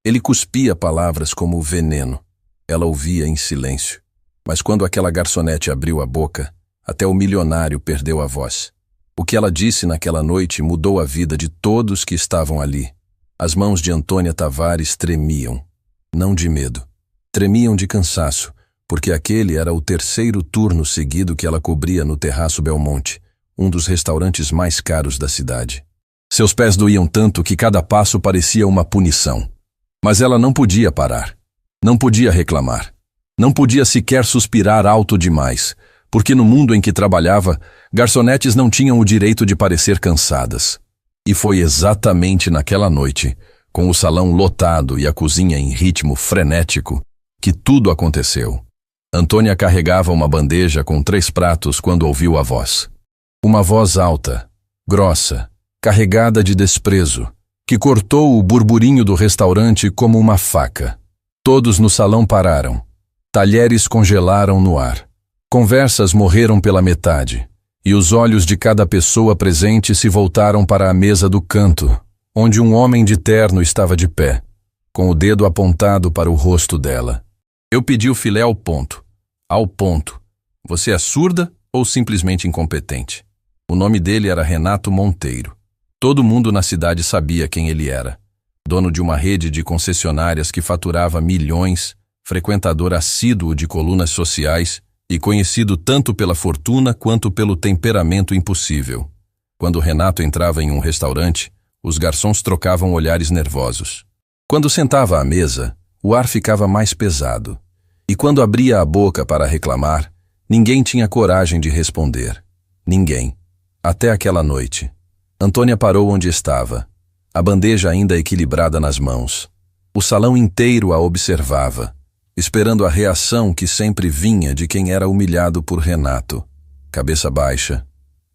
Ele cuspia palavras como veneno. Ela ouvia em silêncio. Mas quando aquela garçonete abriu a boca, até o milionário perdeu a voz. O que ela disse naquela noite mudou a vida de todos que estavam ali. As mãos de Antônia Tavares tremiam. Não de medo. Tremiam de cansaço, porque aquele era o terceiro turno seguido que ela cobria no Terraço Belmonte, um dos restaurantes mais caros da cidade. Seus pés doíam tanto que cada passo parecia uma punição. Mas ela não podia parar. Não podia reclamar. Não podia sequer suspirar alto demais, porque no mundo em que trabalhava, garçonetes não tinham o direito de parecer cansadas. E foi exatamente naquela noite, com o salão lotado e a cozinha em ritmo frenético, que tudo aconteceu. Antônia carregava uma bandeja com 3 pratos quando ouviu a voz. Uma voz alta, grossa, carregada de desprezo, que cortou o burburinho do restaurante como uma faca. Todos no salão pararam. Talheres congelaram no ar. Conversas morreram pela metade, e os olhos de cada pessoa presente se voltaram para a mesa do canto, onde um homem de terno estava de pé, com o dedo apontado para o rosto dela. Eu pedi o filé ao ponto. Ao ponto. Você é surda ou simplesmente incompetente? O nome dele era Renato Monteiro. Todo mundo na cidade sabia quem ele era. Dono de uma rede de concessionárias que faturava milhões, frequentador assíduo de colunas sociais e conhecido tanto pela fortuna quanto pelo temperamento impossível. Quando Renato entrava em um restaurante, os garçons trocavam olhares nervosos. Quando sentava à mesa, o ar ficava mais pesado. E quando abria a boca para reclamar, ninguém tinha coragem de responder. Ninguém. Até aquela noite. Antônia parou onde estava, a bandeja ainda equilibrada nas mãos. O salão inteiro a observava, esperando a reação que sempre vinha de quem era humilhado por Renato. Cabeça baixa,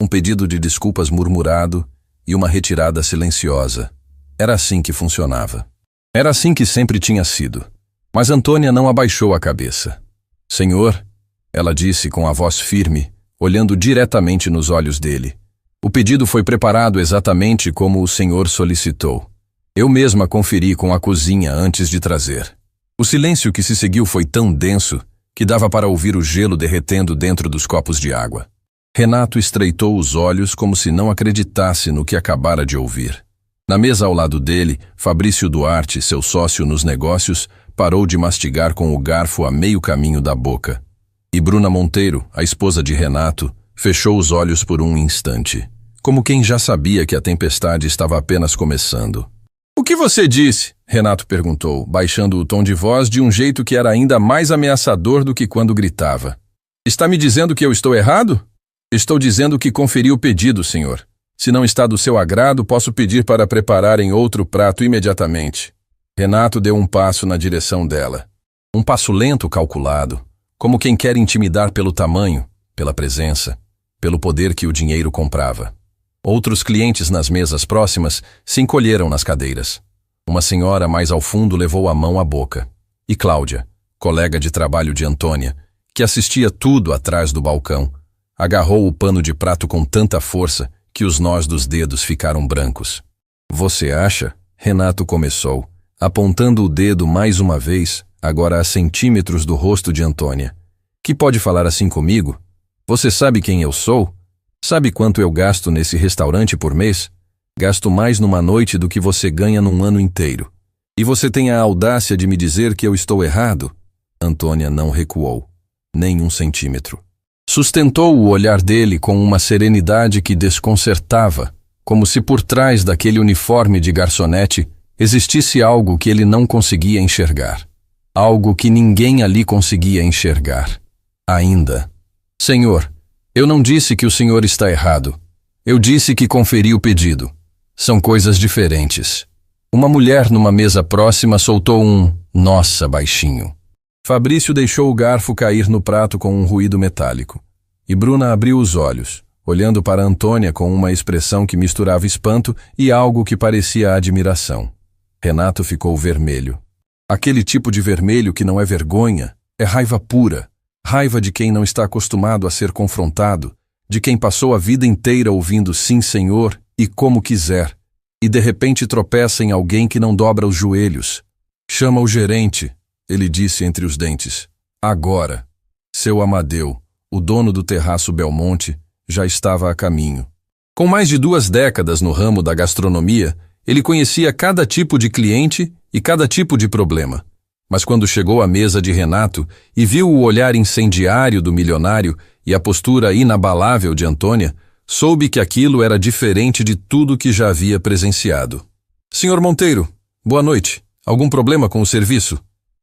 um pedido de desculpas murmurado e uma retirada silenciosa. Era assim que funcionava. Era assim que sempre tinha sido. Mas Antônia não abaixou a cabeça. Senhor, ela disse com a voz firme, olhando diretamente nos olhos dele. O pedido foi preparado exatamente como o senhor solicitou. Eu mesma conferi com a cozinha antes de trazer. O silêncio que se seguiu foi tão denso que dava para ouvir o gelo derretendo dentro dos copos de água. Renato estreitou os olhos como se não acreditasse no que acabara de ouvir. Na mesa ao lado dele, Fabrício Duarte, seu sócio nos negócios, parou de mastigar com o garfo a meio caminho da boca. E Bruna Monteiro, a esposa de Renato, fechou os olhos por um instante, como quem já sabia que a tempestade estava apenas começando. O que você disse? Renato perguntou, baixando o tom de voz de um jeito que era ainda mais ameaçador do que quando gritava. Está me dizendo que eu estou errado? Estou dizendo que conferi o pedido, senhor. Se não está do seu agrado, posso pedir para prepararem outro prato imediatamente. Renato deu um passo na direção dela. Um passo lento, calculado, como quem quer intimidar pelo tamanho, pela presença, pelo poder que o dinheiro comprava. Outros clientes nas mesas próximas se encolheram nas cadeiras. Uma senhora mais ao fundo levou a mão à boca. E Cláudia, colega de trabalho de Antônia, que assistia tudo atrás do balcão, agarrou o pano de prato com tanta força que os nós dos dedos ficaram brancos. Você acha? Renato começou, apontando o dedo mais uma vez, agora a centímetros do rosto de Antônia. Que pode falar assim comigo? Você sabe quem eu sou? Sabe quanto eu gasto nesse restaurante por mês? Gasto mais numa noite do que você ganha num ano inteiro. E você tem a audácia de me dizer que eu estou errado? Antônia não recuou, nem um centímetro. Sustentou o olhar dele com uma serenidade que desconcertava, como se por trás daquele uniforme de garçonete existisse algo que ele não conseguia enxergar. Algo que ninguém ali conseguia enxergar. Ainda. Senhor, eu não disse que o senhor está errado. Eu disse que conferi o pedido. São coisas diferentes. Uma mulher numa mesa próxima soltou um "nossa" baixinho. Fabrício deixou o garfo cair no prato com um ruído metálico. E Bruna abriu os olhos, olhando para Antônia com uma expressão que misturava espanto e algo que parecia admiração. Renato ficou vermelho. Aquele tipo de vermelho que não é vergonha, é raiva pura. Raiva de quem não está acostumado a ser confrontado, de quem passou a vida inteira ouvindo sim, senhor, e como quiser, e de repente tropeça em alguém que não dobra os joelhos. Chama o gerente, ele disse entre os dentes. Agora. Seu Amadeu, o dono do terraço Belmonte, já estava a caminho. Com mais de 2 décadas no ramo da gastronomia, ele conhecia cada tipo de cliente e cada tipo de problema. Mas quando chegou à mesa de Renato e viu o olhar incendiário do milionário e a postura inabalável de Antônia, soube que aquilo era diferente de tudo que já havia presenciado. Senhor Monteiro, boa noite. Algum problema com o serviço?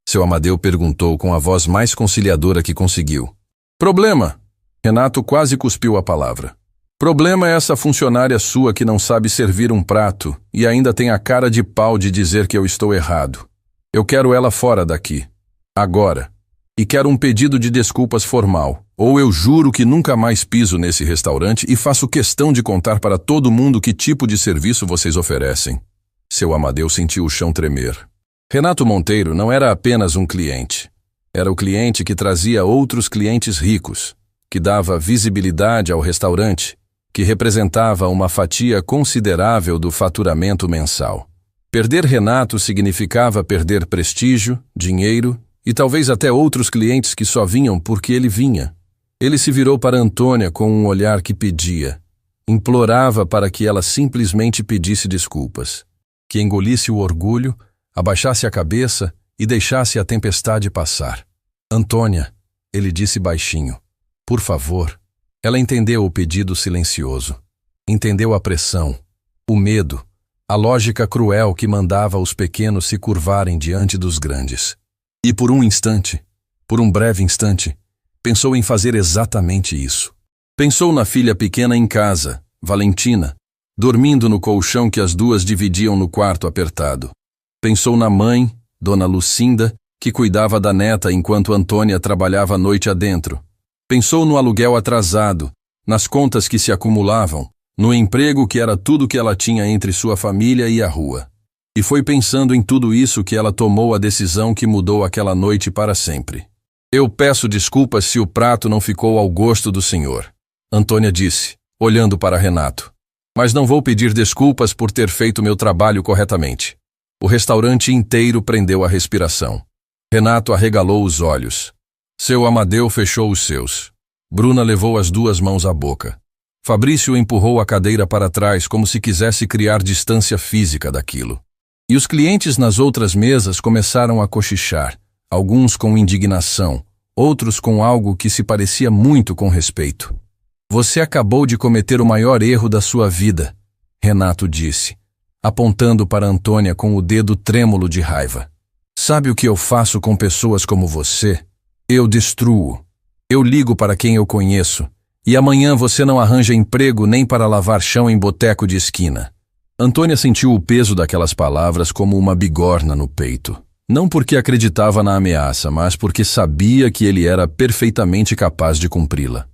Seu Amadeu perguntou com a voz mais conciliadora que conseguiu. Problema? Renato quase cuspiu a palavra. Problema é essa funcionária sua que não sabe servir um prato e ainda tem a cara de pau de dizer que eu estou errado. Eu quero ela fora daqui. Agora. E quero um pedido de desculpas formal, ou eu juro que nunca mais piso nesse restaurante e faço questão de contar para todo mundo que tipo de serviço vocês oferecem. Seu Amadeu sentiu o chão tremer. Renato Monteiro não era apenas um cliente. Era o cliente que trazia outros clientes ricos, que dava visibilidade ao restaurante, que representava uma fatia considerável do faturamento mensal. Perder Renato significava perder prestígio, dinheiro e talvez até outros clientes que só vinham porque ele vinha. Ele se virou para Antônia com um olhar que pedia, implorava para que ela simplesmente pedisse desculpas, que engolisse o orgulho, abaixasse a cabeça e deixasse a tempestade passar. Antônia, ele disse baixinho, por favor. Ela entendeu o pedido silencioso. Entendeu a pressão, o medo, a lógica cruel que mandava os pequenos se curvarem diante dos grandes. E por um instante, por um breve instante, pensou em fazer exatamente isso. Pensou na filha pequena em casa, Valentina, dormindo no colchão que as duas dividiam no quarto apertado. Pensou na mãe, Dona Lucinda, que cuidava da neta enquanto Antônia trabalhava a noite adentro. Pensou no aluguel atrasado, nas contas que se acumulavam, no emprego que era tudo que ela tinha entre sua família e a rua. E foi pensando em tudo isso que ela tomou a decisão que mudou aquela noite para sempre. Eu peço desculpas se o prato não ficou ao gosto do senhor, Antônia disse, olhando para Renato. Mas não vou pedir desculpas por ter feito meu trabalho corretamente. O restaurante inteiro prendeu a respiração. Renato arregalou os olhos. Seu Amadeu fechou os seus. Bruna levou as 2 mãos à boca. Fabrício empurrou a cadeira para trás como se quisesse criar distância física daquilo. E os clientes nas outras mesas começaram a cochichar, alguns com indignação, outros com algo que se parecia muito com respeito. Você acabou de cometer o maior erro da sua vida, Renato disse, apontando para Antônia com o dedo trêmulo de raiva. Sabe o que eu faço com pessoas como você? Eu destruo. Eu ligo para quem eu conheço, e amanhã você não arranja emprego nem para lavar chão em boteco de esquina. Antônia sentiu o peso daquelas palavras como uma bigorna no peito. Não porque acreditava na ameaça, mas porque sabia que ele era perfeitamente capaz de cumpri-la.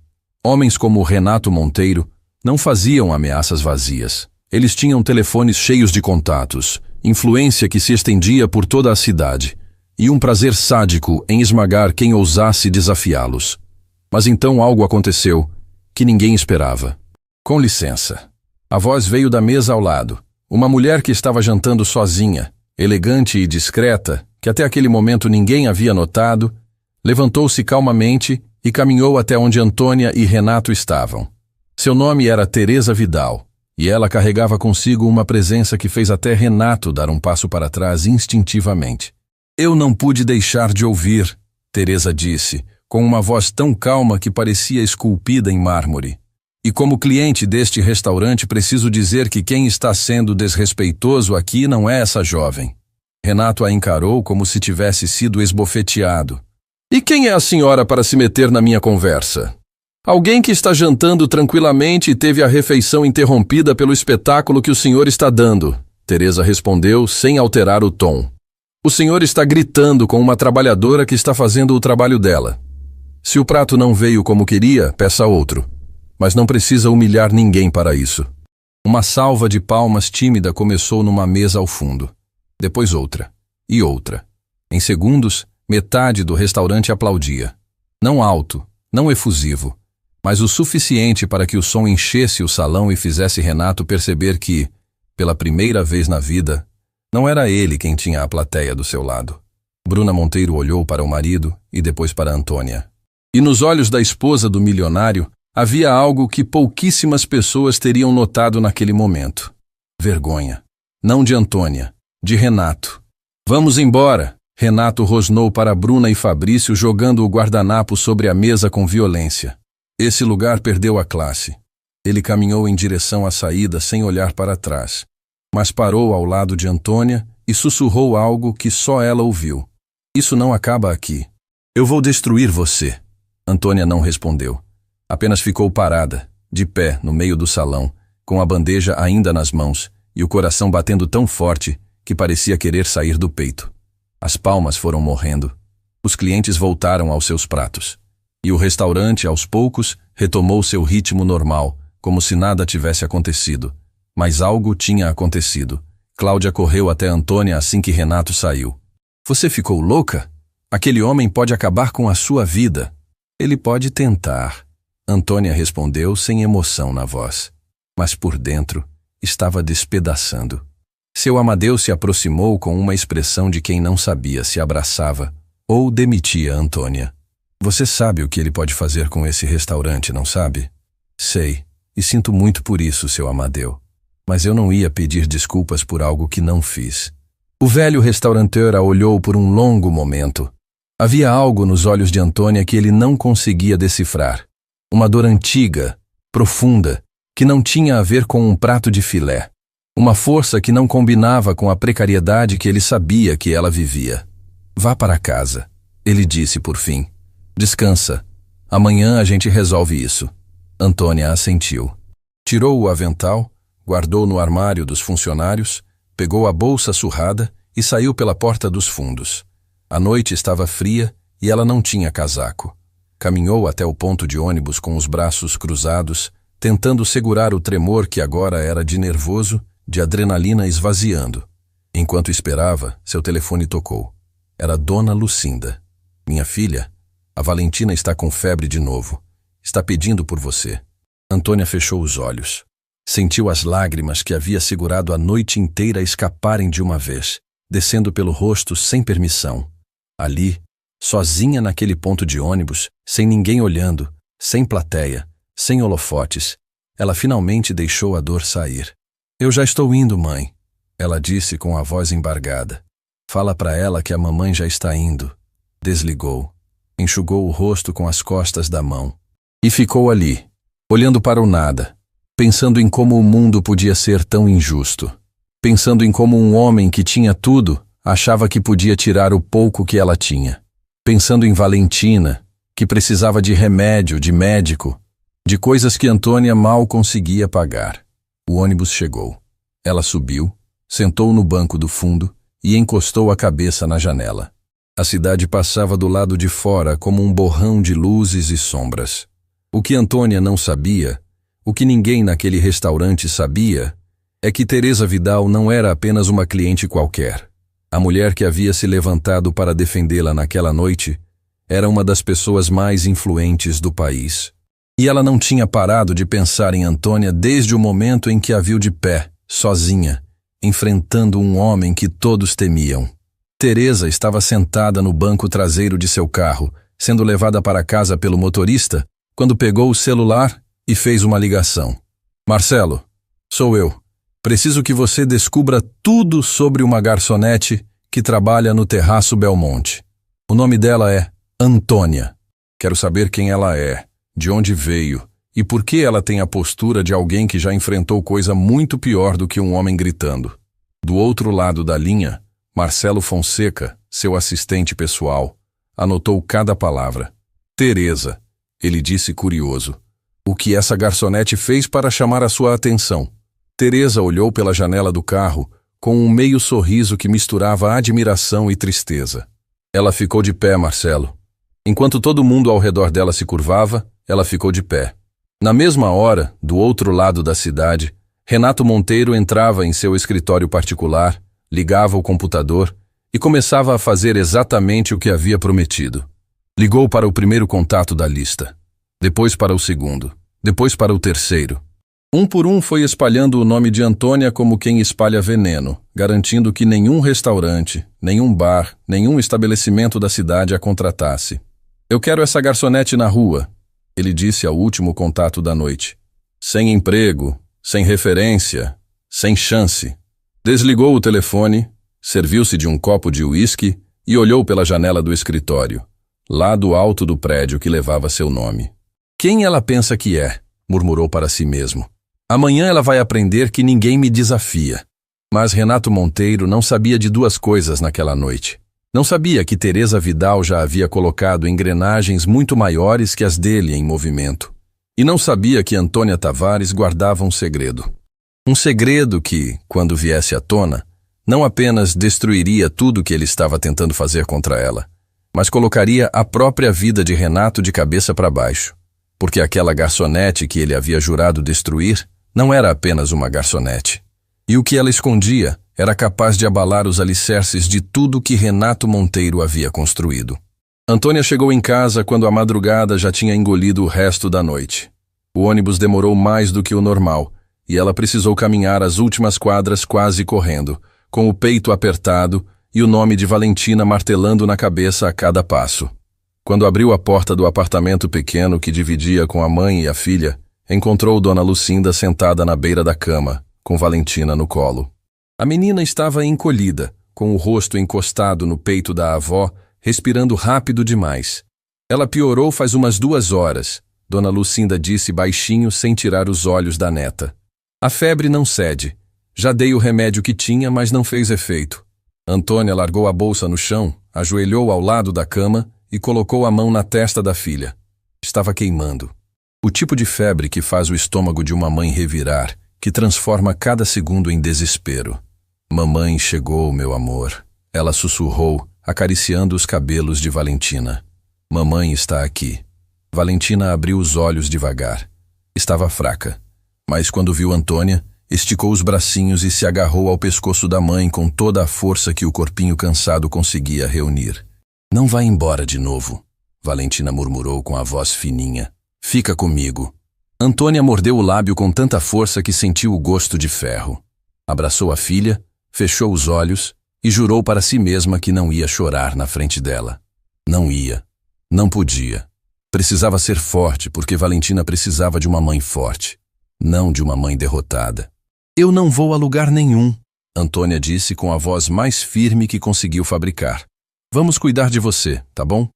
Homens como Renato Monteiro não faziam ameaças vazias. Eles tinham telefones cheios de contatos, influência que se estendia por toda a cidade, e um prazer sádico em esmagar quem ousasse desafiá-los. Mas então algo aconteceu que ninguém esperava. Com licença. A voz veio da mesa ao lado. Uma mulher que estava jantando sozinha, elegante e discreta, que até aquele momento ninguém havia notado, levantou-se calmamente e caminhou até onde Antônia e Renato estavam. Seu nome era Teresa Vidal, e ela carregava consigo uma presença que fez até Renato dar um passo para trás instintivamente. Eu não pude deixar de ouvir, Teresa disse, com uma voz tão calma que parecia esculpida em mármore. E como cliente deste restaurante preciso dizer que quem está sendo desrespeitoso aqui não é essa jovem. Renato a encarou como se tivesse sido esbofeteado. E quem é a senhora para se meter na minha conversa? Alguém que está jantando tranquilamente e teve a refeição interrompida pelo espetáculo que o senhor está dando, Teresa respondeu sem alterar o tom. O senhor está gritando com uma trabalhadora que está fazendo o trabalho dela. Se o prato não veio como queria, peça outro. Mas não precisa humilhar ninguém para isso. Uma salva de palmas tímida começou numa mesa ao fundo. Depois outra. E outra. Em segundos, metade do restaurante aplaudia. Não alto, não efusivo, mas o suficiente para que o som enchesse o salão e fizesse Renato perceber que, pela primeira vez na vida, Não era ele quem tinha a plateia do seu lado. Bruna Monteiro olhou para o marido e depois para Antônia. E nos olhos da esposa do milionário havia algo que pouquíssimas pessoas teriam notado naquele momento. Vergonha. Não de Antônia, de Renato. Vamos embora, Renato rosnou para Bruna e Fabrício, jogando o guardanapo sobre a mesa com violência. Esse lugar perdeu a classe. Ele caminhou em direção à saída sem olhar para trás, mas parou ao lado de Antônia e sussurrou algo que só ela ouviu. Isso não acaba aqui. Eu vou destruir você. Antônia não respondeu. Apenas ficou parada, de pé, no meio do salão, com a bandeja ainda nas mãos e o coração batendo tão forte que parecia querer sair do peito. As palmas foram morrendo. Os clientes voltaram aos seus pratos. E o restaurante, aos poucos, retomou seu ritmo normal, como se nada tivesse acontecido. Mas algo tinha acontecido. Cláudia correu até Antônia assim que Renato saiu. Você ficou louca? Aquele homem pode acabar com a sua vida. Ele pode tentar. Antônia respondeu sem emoção na voz. Mas por dentro, estava despedaçando. Seu Amadeu se aproximou com uma expressão de quem não sabia se abraçava ou demitia Antônia. Você sabe o que ele pode fazer com esse restaurante, não sabe? Sei, e sinto muito por isso, seu Amadeu. Mas eu não ia pedir desculpas por algo que não fiz. O velho restaurateur a olhou por um longo momento. Havia algo nos olhos de Antônia que ele não conseguia decifrar. Uma dor antiga, profunda, que não tinha a ver com um prato de filé. Uma força que não combinava com a precariedade que ele sabia que ela vivia. Vá para casa, ele disse por fim. Descansa. Amanhã a gente resolve isso. Antônia assentiu. Tirou o avental, guardou no armário dos funcionários, pegou a bolsa surrada e saiu pela porta dos fundos. A noite estava fria e ela não tinha casaco. Caminhou até o ponto de ônibus com os braços cruzados, tentando segurar o tremor que agora era de nervoso, de adrenalina esvaziando. Enquanto esperava, seu telefone tocou. Era Dona Lucinda. Minha filha, a Valentina está com febre de novo. Está pedindo por você. Antônia fechou os olhos. Sentiu as lágrimas que havia segurado a noite inteira escaparem de uma vez, descendo pelo rosto sem permissão. Ali, sozinha naquele ponto de ônibus, sem ninguém olhando, sem plateia, sem holofotes, ela finalmente deixou a dor sair. Eu já estou indo, mãe, ela disse com a voz embargada. Fala para ela que a mamãe já está indo. Desligou. Enxugou o rosto com as costas da mão. E ficou ali, olhando para o nada, pensando em como o mundo podia ser tão injusto. Pensando em como um homem que tinha tudo achava que podia tirar o pouco que ela tinha. Pensando em Valentina, que precisava de remédio, de médico, de coisas que Antônia mal conseguia pagar. O ônibus chegou. Ela subiu, sentou no banco do fundo e encostou a cabeça na janela. A cidade passava do lado de fora como um borrão de luzes e sombras. O que Antônia não sabia, o que ninguém naquele restaurante sabia, é que Teresa Vidal não era apenas uma cliente qualquer. A mulher que havia se levantado para defendê-la naquela noite era uma das pessoas mais influentes do país. E ela não tinha parado de pensar em Antônia desde o momento em que a viu de pé, sozinha, enfrentando um homem que todos temiam. Teresa estava sentada no banco traseiro de seu carro, sendo levada para casa pelo motorista, quando pegou o celular e fez uma ligação. Marcelo, sou eu. Preciso que você descubra tudo sobre uma garçonete que trabalha no Terraço Belmonte. O nome dela é Antônia. Quero saber quem ela é, de onde veio e por que ela tem a postura de alguém que já enfrentou coisa muito pior do que um homem gritando. Do outro lado da linha, Marcelo Fonseca, seu assistente pessoal, anotou cada palavra. Teresa, ele disse curioso. O que essa garçonete fez para chamar a sua atenção? Teresa olhou pela janela do carro com um meio sorriso que misturava admiração e tristeza. Ela ficou de pé, Marcelo. Enquanto todo mundo ao redor dela se curvava, ela ficou de pé. Na mesma hora, do outro lado da cidade, Renato Monteiro entrava em seu escritório particular, ligava o computador e começava a fazer exatamente o que havia prometido. Ligou para o primeiro contato da lista, depois para o segundo, depois para o terceiro. Um por um foi espalhando o nome de Antônia como quem espalha veneno, garantindo que nenhum restaurante, nenhum bar, nenhum estabelecimento da cidade a contratasse. "Eu quero essa garçonete na rua", ele disse ao último contato da noite. Sem emprego, sem referência, sem chance. Desligou o telefone, serviu-se de um copo de uísque e olhou pela janela do escritório, lá do alto do prédio que levava seu nome. "Quem ela pensa que é?", murmurou para si mesmo. "Amanhã ela vai aprender que ninguém me desafia." Mas Renato Monteiro não sabia de duas coisas naquela noite. Não sabia que Teresa Vidal já havia colocado engrenagens muito maiores que as dele em movimento. E não sabia que Antônia Tavares guardava um segredo. Um segredo que, quando viesse à tona, não apenas destruiria tudo que ele estava tentando fazer contra ela, mas colocaria a própria vida de Renato de cabeça para baixo. Porque aquela garçonete que ele havia jurado destruir não era apenas uma garçonete. E o que ela escondia era capaz de abalar os alicerces de tudo que Renato Monteiro havia construído. Antônia chegou em casa quando a madrugada já tinha engolido o resto da noite. O ônibus demorou mais do que o normal, e ela precisou caminhar as últimas quadras quase correndo, com o peito apertado e o nome de Valentina martelando na cabeça a cada passo. Quando abriu a porta do apartamento pequeno que dividia com a mãe e a filha, encontrou Dona Lucinda sentada na beira da cama, com Valentina no colo. A menina estava encolhida, com o rosto encostado no peito da avó, respirando rápido demais. "Ela piorou faz umas 2 horas", Dona Lucinda disse baixinho sem tirar os olhos da neta. "A febre não cede. Já dei o remédio que tinha, mas não fez efeito." Antônia largou a bolsa no chão, ajoelhou ao lado da cama e colocou a mão na testa da filha. Estava queimando. O tipo de febre que faz o estômago de uma mãe revirar, que transforma cada segundo em desespero. "Mamãe chegou, meu amor", ela sussurrou, acariciando os cabelos de Valentina. "Mamãe está aqui." Valentina abriu os olhos devagar. Estava fraca, mas quando viu Antônia, esticou os bracinhos e se agarrou ao pescoço da mãe com toda a força que o corpinho cansado conseguia reunir. "Não vá embora de novo", Valentina murmurou com a voz fininha. "Fica comigo." Antônia mordeu o lábio com tanta força que sentiu o gosto de ferro. Abraçou a filha, fechou os olhos e jurou para si mesma que não ia chorar na frente dela. Não ia. Não podia. Precisava ser forte porque Valentina precisava de uma mãe forte, não de uma mãe derrotada. "Eu não vou a lugar nenhum", Antônia disse com a voz mais firme que conseguiu fabricar. "Vamos cuidar de você, tá bom?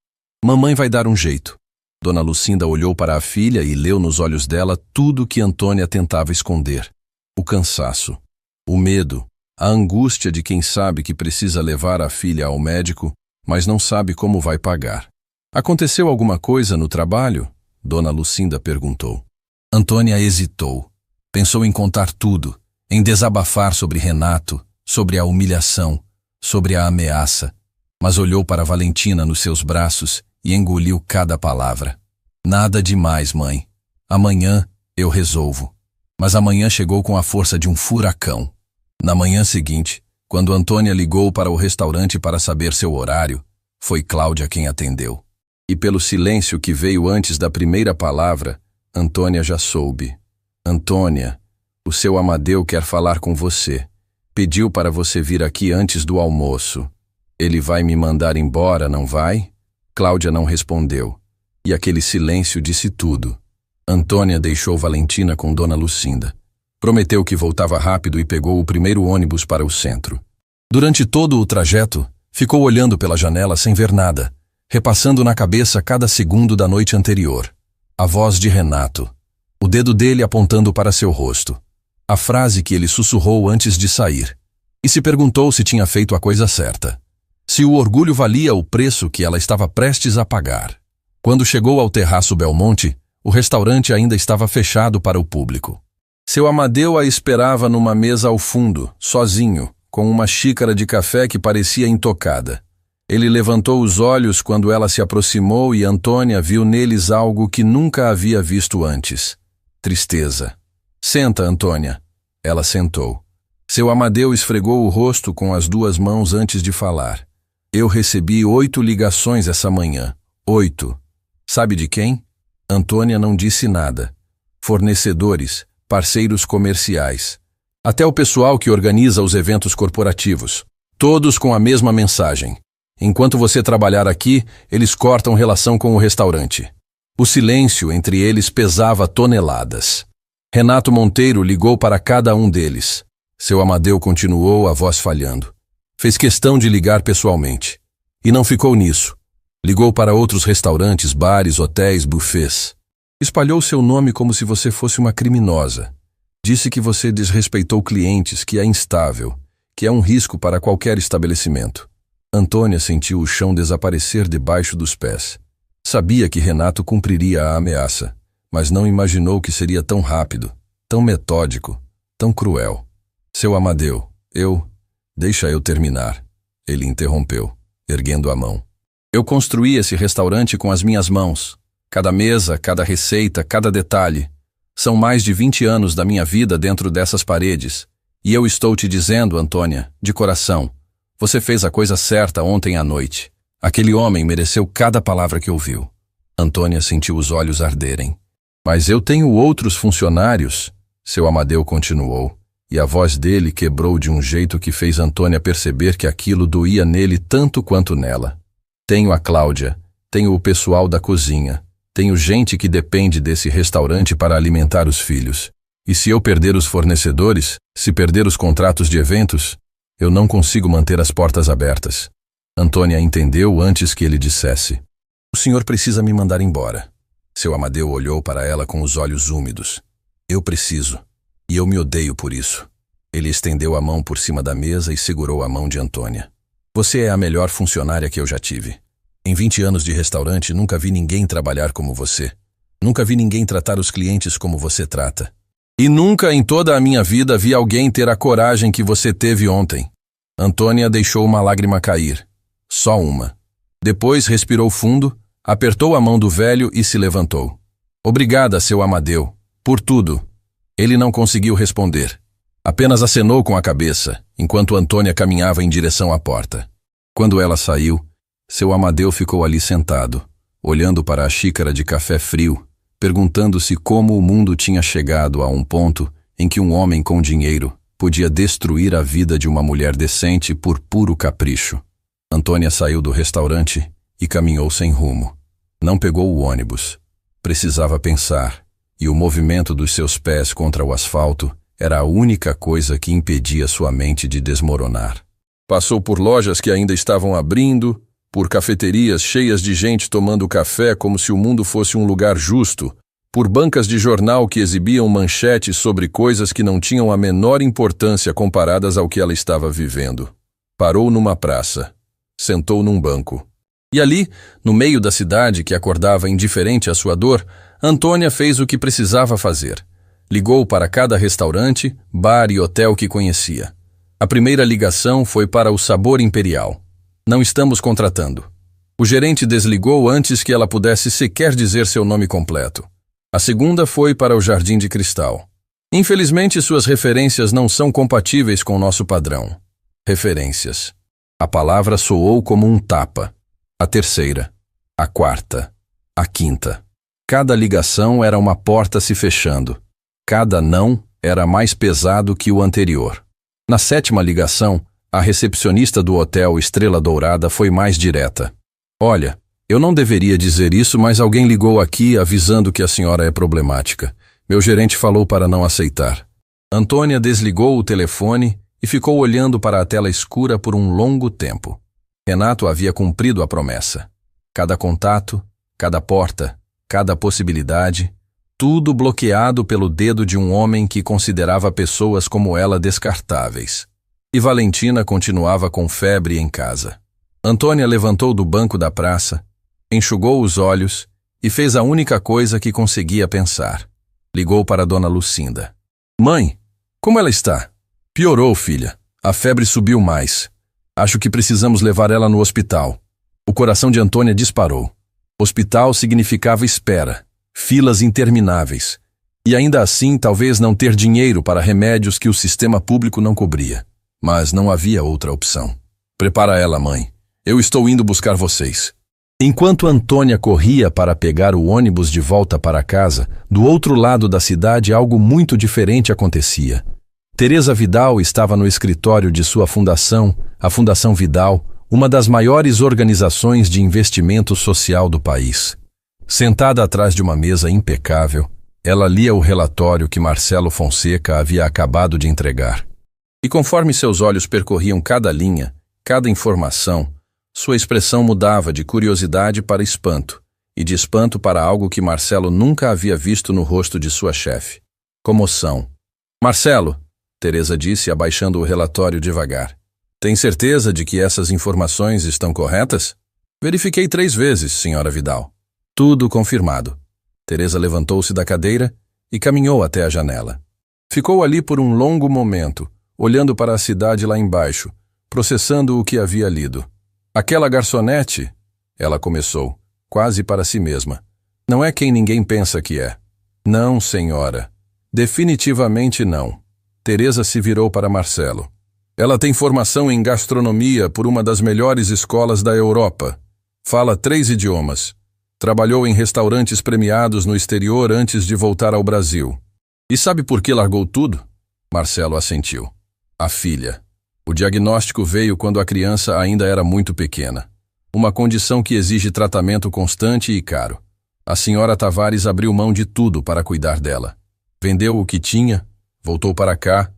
Mamãe vai dar um jeito." Dona Lucinda olhou para a filha e leu nos olhos dela tudo o que Antônia tentava esconder. O cansaço, o medo, a angústia de quem sabe que precisa levar a filha ao médico, mas não sabe como vai pagar. "Aconteceu alguma coisa no trabalho?" Dona Lucinda perguntou. Antônia hesitou. Pensou em contar tudo, em desabafar sobre Renato, sobre a humilhação, sobre a ameaça, mas olhou para Valentina nos seus braços e engoliu cada palavra. "Nada demais, mãe. Amanhã eu resolvo." Mas amanhã chegou com a força de um furacão. Na manhã seguinte, quando Antônia ligou para o restaurante para saber seu horário, foi Cláudia quem atendeu. E pelo silêncio que veio antes da primeira palavra, Antônia já soube. "Antônia, o seu Amadeu quer falar com você. Pediu para você vir aqui antes do almoço. Ele vai me mandar embora, não vai?" Cláudia não respondeu, e aquele silêncio disse tudo. Antônia deixou Valentina com Dona Lucinda. Prometeu que voltava rápido e pegou o primeiro ônibus para o centro. Durante todo o trajeto, ficou olhando pela janela sem ver nada, repassando na cabeça cada segundo da noite anterior. A voz de Renato, o dedo dele apontando para seu rosto, a frase que ele sussurrou antes de sair, e se perguntou se tinha feito a coisa certa. Se o orgulho valia o preço que ela estava prestes a pagar. Quando chegou ao terraço Belmonte, o restaurante ainda estava fechado para o público. Seu Amadeu a esperava numa mesa ao fundo, sozinho, com uma xícara de café que parecia intocada. Ele levantou os olhos quando ela se aproximou e Antônia viu neles algo que nunca havia visto antes. Tristeza. "Senta, Antônia." Ela sentou. Seu Amadeu esfregou o rosto com as 2 mãos antes de falar. "Eu recebi 8 ligações essa manhã. 8. Sabe de quem?" Antônia não disse nada. Fornecedores, parceiros comerciais, até o pessoal que organiza os eventos corporativos. Todos com a mesma mensagem. Enquanto você trabalhar aqui, eles cortam relação com o restaurante. O silêncio entre eles pesava toneladas. Renato Monteiro ligou para cada um deles. Seu Amadeu continuou, a voz falhando. Fez questão de ligar pessoalmente. E não ficou nisso. Ligou para outros restaurantes, bares, hotéis, buffets. Espalhou seu nome como se você fosse uma criminosa. Disse que você desrespeitou clientes, que é instável, que é um risco para qualquer estabelecimento. Antônia sentiu o chão desaparecer debaixo dos pés. Sabia que Renato cumpriria a ameaça, mas não imaginou que seria tão rápido, tão metódico, tão cruel. Seu Amadeu, deixa eu terminar. Ele interrompeu, erguendo a mão. Eu construí esse restaurante com as minhas mãos. Cada mesa, cada receita, cada detalhe. São mais de 20 anos da minha vida dentro dessas paredes. E eu estou te dizendo, Antônia, de coração, você fez a coisa certa ontem à noite. Aquele homem mereceu cada palavra que ouviu. Antônia sentiu os olhos arderem. Mas eu tenho outros funcionários, seu Amadeu continuou, e a voz dele quebrou de um jeito que fez Antônia perceber que aquilo doía nele tanto quanto nela. Tenho a Cláudia, tenho o pessoal da cozinha, tenho gente que depende desse restaurante para alimentar os filhos. E se eu perder os fornecedores, se perder os contratos de eventos, eu não consigo manter as portas abertas. Antônia entendeu antes que ele dissesse. O senhor precisa me mandar embora. Seu Amadeu olhou para ela com os olhos úmidos. Eu preciso. E eu me odeio por isso. Ele estendeu a mão por cima da mesa e segurou a mão de Antônia. Você é a melhor funcionária que eu já tive. Em 20 anos de restaurante, nunca vi ninguém trabalhar como você. Nunca vi ninguém tratar os clientes como você trata. E nunca em toda a minha vida vi alguém ter a coragem que você teve ontem. Antônia deixou uma lágrima cair. Só uma. Depois respirou fundo, apertou a mão do velho e se levantou. Obrigada, seu Amadeu, por tudo. Ele não conseguiu responder. Apenas acenou com a cabeça, enquanto Antônia caminhava em direção à porta. Quando ela saiu, seu Amadeu ficou ali sentado, olhando para a xícara de café frio, perguntando-se como o mundo tinha chegado a um ponto em que um homem com dinheiro podia destruir a vida de uma mulher decente por puro capricho. Antônia saiu do restaurante e caminhou sem rumo. Não pegou o ônibus. Precisava pensar, e o movimento dos seus pés contra o asfalto era a única coisa que impedia sua mente de desmoronar. Passou por lojas que ainda estavam abrindo, por cafeterias cheias de gente tomando café como se o mundo fosse um lugar justo, por bancas de jornal que exibiam manchetes sobre coisas que não tinham a menor importância comparadas ao que ela estava vivendo. Parou numa praça. Sentou num banco. E ali, no meio da cidade que acordava indiferente à sua dor, Antônia fez o que precisava fazer. Ligou para cada restaurante, bar e hotel que conhecia. A primeira ligação foi para o Sabor Imperial. Não estamos contratando. O gerente desligou antes que ela pudesse sequer dizer seu nome completo. A segunda foi para o Jardim de Cristal. Infelizmente, suas referências não são compatíveis com nosso padrão. Referências. A palavra soou como um tapa. A terceira. A quarta. A quinta. Cada ligação era uma porta se fechando. Cada não era mais pesado que o anterior. Na sétima ligação, a recepcionista do hotel Estrela Dourada foi mais direta. Olha, eu não deveria dizer isso, mas alguém ligou aqui avisando que a senhora é problemática. Meu gerente falou para não aceitar. Antônia desligou o telefone e ficou olhando para a tela escura por um longo tempo. Renato havia cumprido a promessa. Cada contato, cada porta, cada possibilidade, tudo bloqueado pelo dedo de um homem que considerava pessoas como ela descartáveis. E Valentina continuava com febre em casa. Antônia levantou do banco da praça, enxugou os olhos e fez a única coisa que conseguia pensar. Ligou para Dona Lucinda. Mãe, como ela está? Piorou, filha. A febre subiu mais. Acho que precisamos levar ela no hospital. O coração de Antônia disparou. Hospital significava espera, filas intermináveis. E ainda assim, talvez não ter dinheiro para remédios que o sistema público não cobria. Mas não havia outra opção. Prepara ela, mãe. Eu estou indo buscar vocês. Enquanto Antônia corria para pegar o ônibus de volta para casa, do outro lado da cidade algo muito diferente acontecia. Teresa Vidal estava no escritório de sua fundação, a Fundação Vidal, uma das maiores organizações de investimento social do país. Sentada atrás de uma mesa impecável, ela lia o relatório que Marcelo Fonseca havia acabado de entregar. E conforme seus olhos percorriam cada linha, cada informação, sua expressão mudava de curiosidade para espanto, e de espanto para algo que Marcelo nunca havia visto no rosto de sua chefe: comoção. Marcelo, Teresa disse, abaixando o relatório devagar. Tem certeza de que essas informações estão corretas? Verifiquei 3 vezes, senhora Vidal. Tudo confirmado. Teresa levantou-se da cadeira e caminhou até a janela. Ficou ali por um longo momento, olhando para a cidade lá embaixo, processando o que havia lido. Aquela garçonete, ela começou, quase para si mesma, não é quem ninguém pensa que é. Não, senhora. Definitivamente não. Teresa se virou para Marcelo. Ela tem formação em gastronomia por uma das melhores escolas da Europa. Fala 3 idiomas. Trabalhou em restaurantes premiados no exterior antes de voltar ao Brasil. E sabe por que largou tudo? Marcelo assentiu. A filha. O diagnóstico veio quando a criança ainda era muito pequena. Uma condição que exige tratamento constante e caro. A senhora Tavares abriu mão de tudo para cuidar dela. Vendeu o que tinha, voltou para cá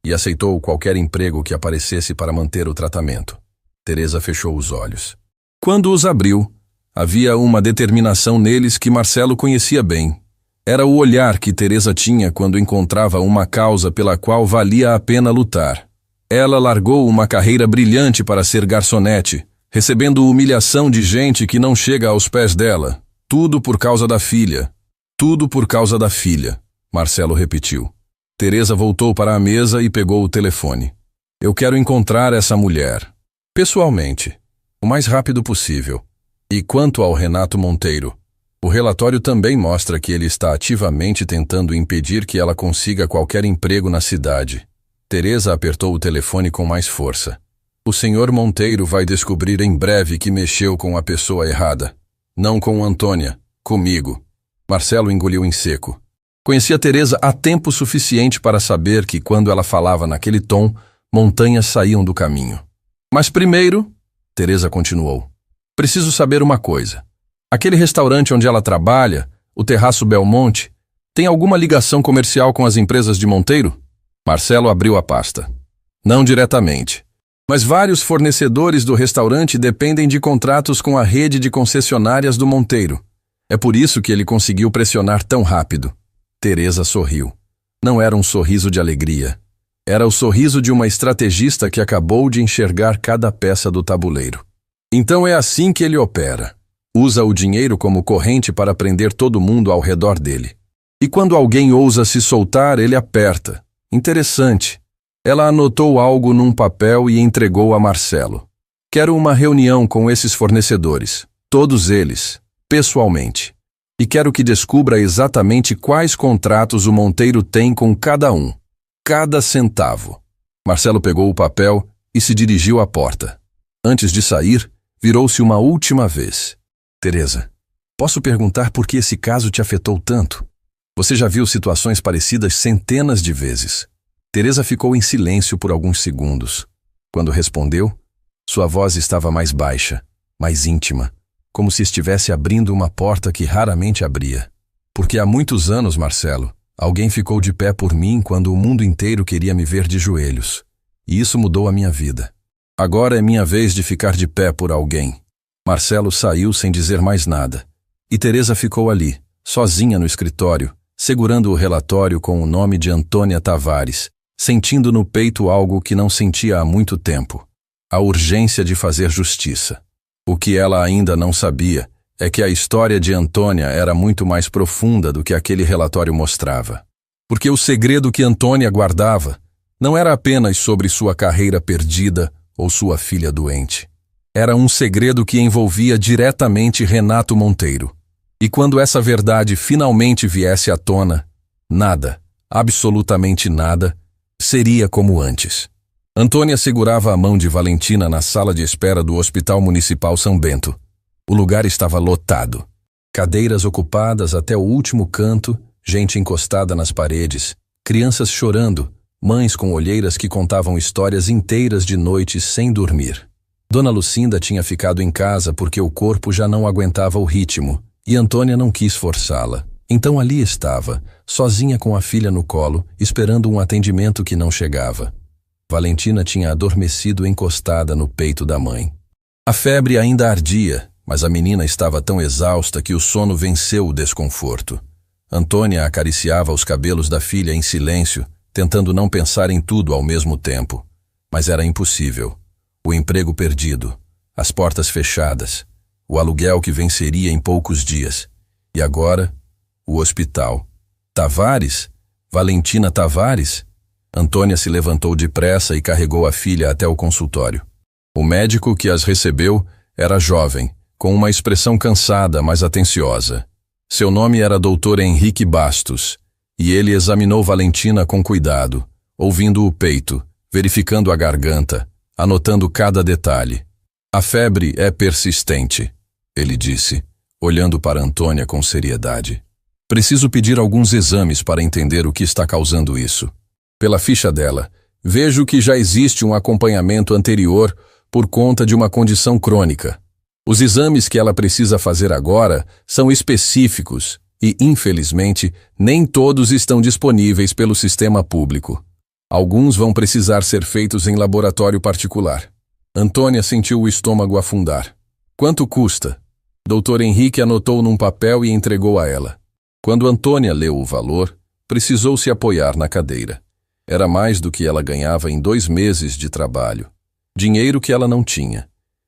e aceitou qualquer emprego que aparecesse para manter o tratamento. Teresa fechou os olhos. Quando os abriu, havia uma determinação neles que Marcelo conhecia bem. Era o olhar que Teresa tinha quando encontrava uma causa pela qual valia a pena lutar. Ela largou uma carreira brilhante para ser garçonete, recebendo humilhação de gente que não chega aos pés dela. Tudo por causa da filha. Tudo por causa da filha, Marcelo repetiu. Teresa voltou para a mesa e pegou o telefone. Eu quero encontrar essa mulher. Pessoalmente. O mais rápido possível. E quanto ao Renato Monteiro, o relatório também mostra que ele está ativamente tentando impedir que ela consiga qualquer emprego na cidade. Teresa apertou o telefone com mais força. O senhor Monteiro vai descobrir em breve que mexeu com a pessoa errada. Não com Antônia, comigo. Marcelo engoliu em seco. Conhecia Teresa há tempo suficiente para saber que quando ela falava naquele tom, montanhas saíam do caminho. Mas primeiro, Teresa continuou, preciso saber uma coisa. Aquele restaurante onde ela trabalha, o Terraço Belmonte, tem alguma ligação comercial com as empresas de Monteiro? Marcelo abriu a pasta. Não diretamente. Mas vários fornecedores do restaurante dependem de contratos com a rede de concessionárias do Monteiro. É por isso que ele conseguiu pressionar tão rápido. Teresa sorriu. Não era um sorriso de alegria. Era o sorriso de uma estrategista que acabou de enxergar cada peça do tabuleiro. Então é assim que ele opera. Usa o dinheiro como corrente para prender todo mundo ao redor dele. E quando alguém ousa se soltar, ele aperta. Interessante. Ela anotou algo num papel e entregou a Marcelo. Quero uma reunião com esses fornecedores. Todos eles. Pessoalmente. E quero que descubra exatamente quais contratos o Monteiro tem com cada um. Cada centavo. Marcelo pegou o papel e se dirigiu à porta. Antes de sair, virou-se uma última vez. Teresa, posso perguntar por que esse caso te afetou tanto? Você já viu situações parecidas centenas de vezes. Teresa ficou em silêncio por alguns segundos. Quando respondeu, sua voz estava mais baixa, mais íntima, como se estivesse abrindo uma porta que raramente abria. Porque há muitos anos, Marcelo, alguém ficou de pé por mim quando o mundo inteiro queria me ver de joelhos. E isso mudou a minha vida. Agora é minha vez de ficar de pé por alguém. Marcelo saiu sem dizer mais nada. E Teresa ficou ali, sozinha no escritório, segurando o relatório com o nome de Antônia Tavares, sentindo no peito algo que não sentia há muito tempo. A urgência de fazer justiça. O que ela ainda não sabia é que a história de Antônia era muito mais profunda do que aquele relatório mostrava. Porque o segredo que Antônia guardava não era apenas sobre sua carreira perdida ou sua filha doente. Era um segredo que envolvia diretamente Renato Monteiro. E quando essa verdade finalmente viesse à tona, nada, absolutamente nada, seria como antes. Antônia segurava a mão de Valentina na sala de espera do Hospital Municipal São Bento. O lugar estava lotado. Cadeiras ocupadas até o último canto, gente encostada nas paredes, crianças chorando, mães com olheiras que contavam histórias inteiras de noites sem dormir. Dona Lucinda tinha ficado em casa porque o corpo já não aguentava o ritmo, e Antônia não quis forçá-la. Então ali estava, sozinha com a filha no colo, esperando um atendimento que não chegava. Valentina tinha adormecido encostada no peito da mãe. A febre ainda ardia, mas a menina estava tão exausta que o sono venceu o desconforto. Antônia acariciava os cabelos da filha em silêncio, tentando não pensar em tudo ao mesmo tempo. Mas era impossível. O emprego perdido, as portas fechadas, o aluguel que venceria em poucos dias. E agora, o hospital. Tavares? Valentina Tavares? Antônia se levantou depressa e carregou a filha até o consultório. O médico que as recebeu era jovem, com uma expressão cansada, mas atenciosa. Seu nome era Dr. Henrique Bastos, e ele examinou Valentina com cuidado, ouvindo o peito, verificando a garganta, anotando cada detalhe. A febre é persistente, ele disse, olhando para Antônia com seriedade. Preciso pedir alguns exames para entender o que está causando isso. Pela ficha dela, vejo que já existe um acompanhamento anterior por conta de uma condição crônica. Os exames que ela precisa fazer agora são específicos e, infelizmente, nem todos estão disponíveis pelo sistema público. Alguns vão precisar ser feitos em laboratório particular. Antônia sentiu o estômago afundar. Quanto custa? Dr. Henrique anotou num papel e entregou a ela. Quando Antônia leu o valor, precisou se apoiar na cadeira. Era mais do que ela ganhava em 2 meses de trabalho. Dinheiro que ela não tinha.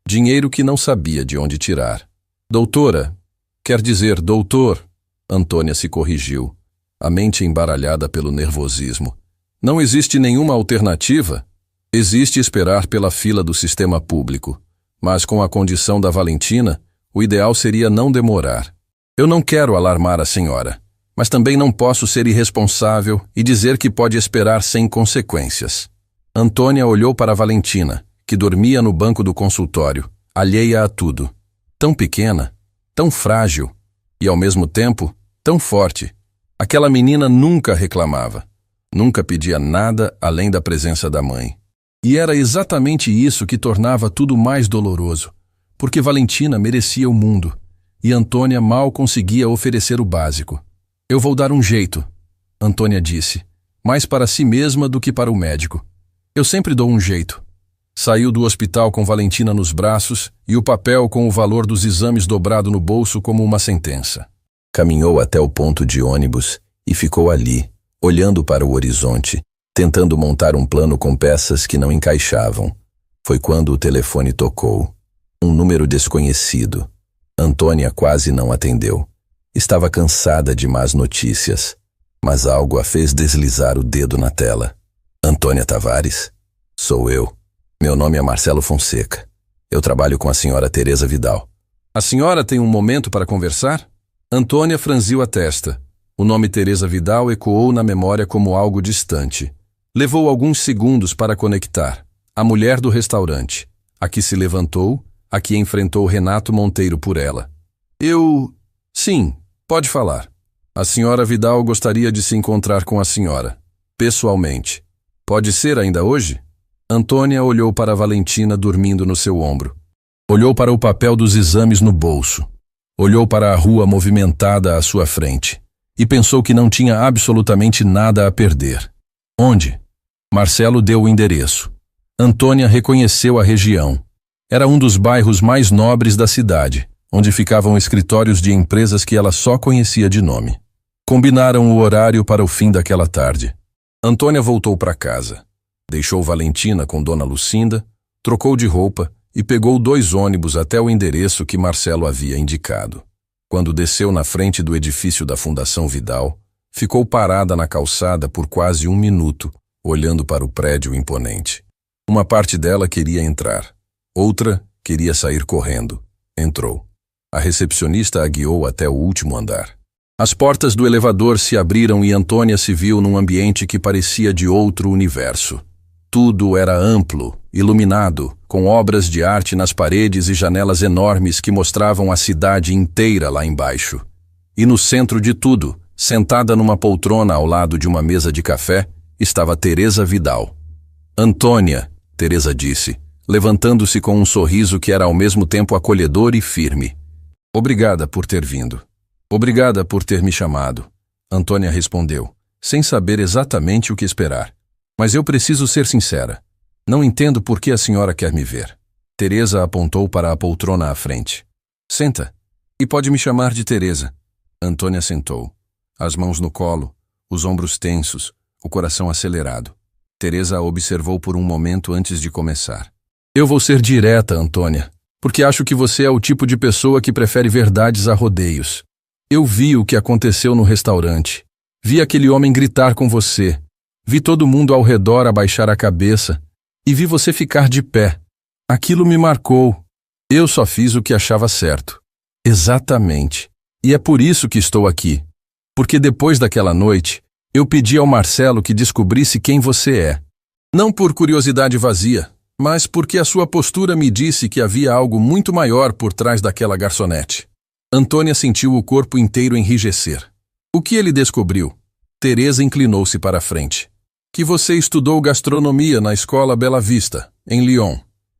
Dinheiro que não sabia de onde tirar. Doutora, quer dizer doutor, Antônia se corrigiu, a mente embaralhada pelo nervosismo. Não existe nenhuma alternativa? Existe esperar pela fila do sistema público, mas com a condição da Valentina, o ideal seria não demorar. Eu não quero alarmar a senhora, mas também não posso ser irresponsável e dizer que pode esperar sem consequências. Antônia olhou para Valentina, que dormia no banco do consultório, alheia a tudo. Tão pequena, tão frágil e, ao mesmo tempo, tão forte. Aquela menina nunca reclamava. Nunca pedia nada além da presença da mãe. E era exatamente isso que tornava tudo mais doloroso, porque Valentina merecia o mundo, e Antônia mal conseguia oferecer o básico. Eu vou dar um jeito, Antônia disse, mais para si mesma do que para o médico. Eu sempre dou um jeito. Saiu do hospital com Valentina nos braços e o papel com o valor dos exames dobrado no bolso como uma sentença. Caminhou até o ponto de ônibus e ficou ali, olhando para o horizonte, tentando montar um plano com peças que não encaixavam. Foi quando o telefone tocou. Um número desconhecido. Antônia quase não atendeu. Estava cansada de más notícias, mas algo a fez deslizar o dedo na tela. Antônia Tavares? Sou eu. Meu nome é Marcelo Fonseca. Eu trabalho com a senhora Teresa Vidal. A senhora tem um momento para conversar? Antônia franziu a testa. O nome Teresa Vidal ecoou na memória como algo distante. Levou alguns segundos para conectar. A mulher do restaurante. A que se levantou, a que enfrentou Renato Monteiro por ela. Sim, pode falar. A senhora Vidal gostaria de se encontrar com a senhora. Pessoalmente. Pode ser ainda hoje? Antônia olhou para Valentina dormindo no seu ombro. Olhou para o papel dos exames no bolso. Olhou para a rua movimentada à sua frente. E pensou que não tinha absolutamente nada a perder. Onde? Marcelo deu o endereço. Antônia reconheceu a região. Era um dos bairros mais nobres da cidade, onde ficavam escritórios de empresas que ela só conhecia de nome. Combinaram o horário para o fim daquela tarde. Antônia voltou para casa. Deixou Valentina com Dona Lucinda, trocou de roupa e pegou 2 ônibus até o endereço que Marcelo havia indicado. Quando desceu na frente do edifício da Fundação Vidal, ficou parada na calçada por quase 1 minuto, olhando para o prédio imponente. Uma parte dela queria entrar, outra queria sair correndo. Entrou. A recepcionista a guiou até o último andar. As portas do elevador se abriram e Antônia se viu num ambiente que parecia de outro universo. Tudo era amplo, iluminado, com obras de arte nas paredes e janelas enormes que mostravam a cidade inteira lá embaixo. E no centro de tudo, sentada numa poltrona ao lado de uma mesa de café, estava Teresa Vidal. Antônia, Teresa disse, levantando-se com um sorriso que era ao mesmo tempo acolhedor e firme. Obrigada por ter vindo. Obrigada por ter me chamado. Antônia respondeu, sem saber exatamente o que esperar. Mas eu preciso ser sincera. Não entendo por que a senhora quer me ver. Teresa apontou para a poltrona à frente. Senta. E pode me chamar de Teresa. Antônia sentou. As mãos no colo, os ombros tensos, o coração acelerado. Teresa a observou por um momento antes de começar. Eu vou ser direta, Antônia, porque acho que você é o tipo de pessoa que prefere verdades a rodeios. Eu vi o que aconteceu no restaurante. Vi aquele homem gritar com você. Vi todo mundo ao redor abaixar a cabeça. E vi você ficar de pé. Aquilo me marcou. Eu só fiz o que achava certo. Exatamente. E é por isso que estou aqui. Porque depois daquela noite, eu pedi ao Marcelo que descobrisse quem você é. Não por curiosidade vazia, mas porque a sua postura me disse que havia algo muito maior por trás daquela garçonete. Antônia sentiu o corpo inteiro enrijecer. O que ele descobriu? Teresa inclinou-se para a frente. Que você estudou gastronomia na escola Bela Vista, em Lyon,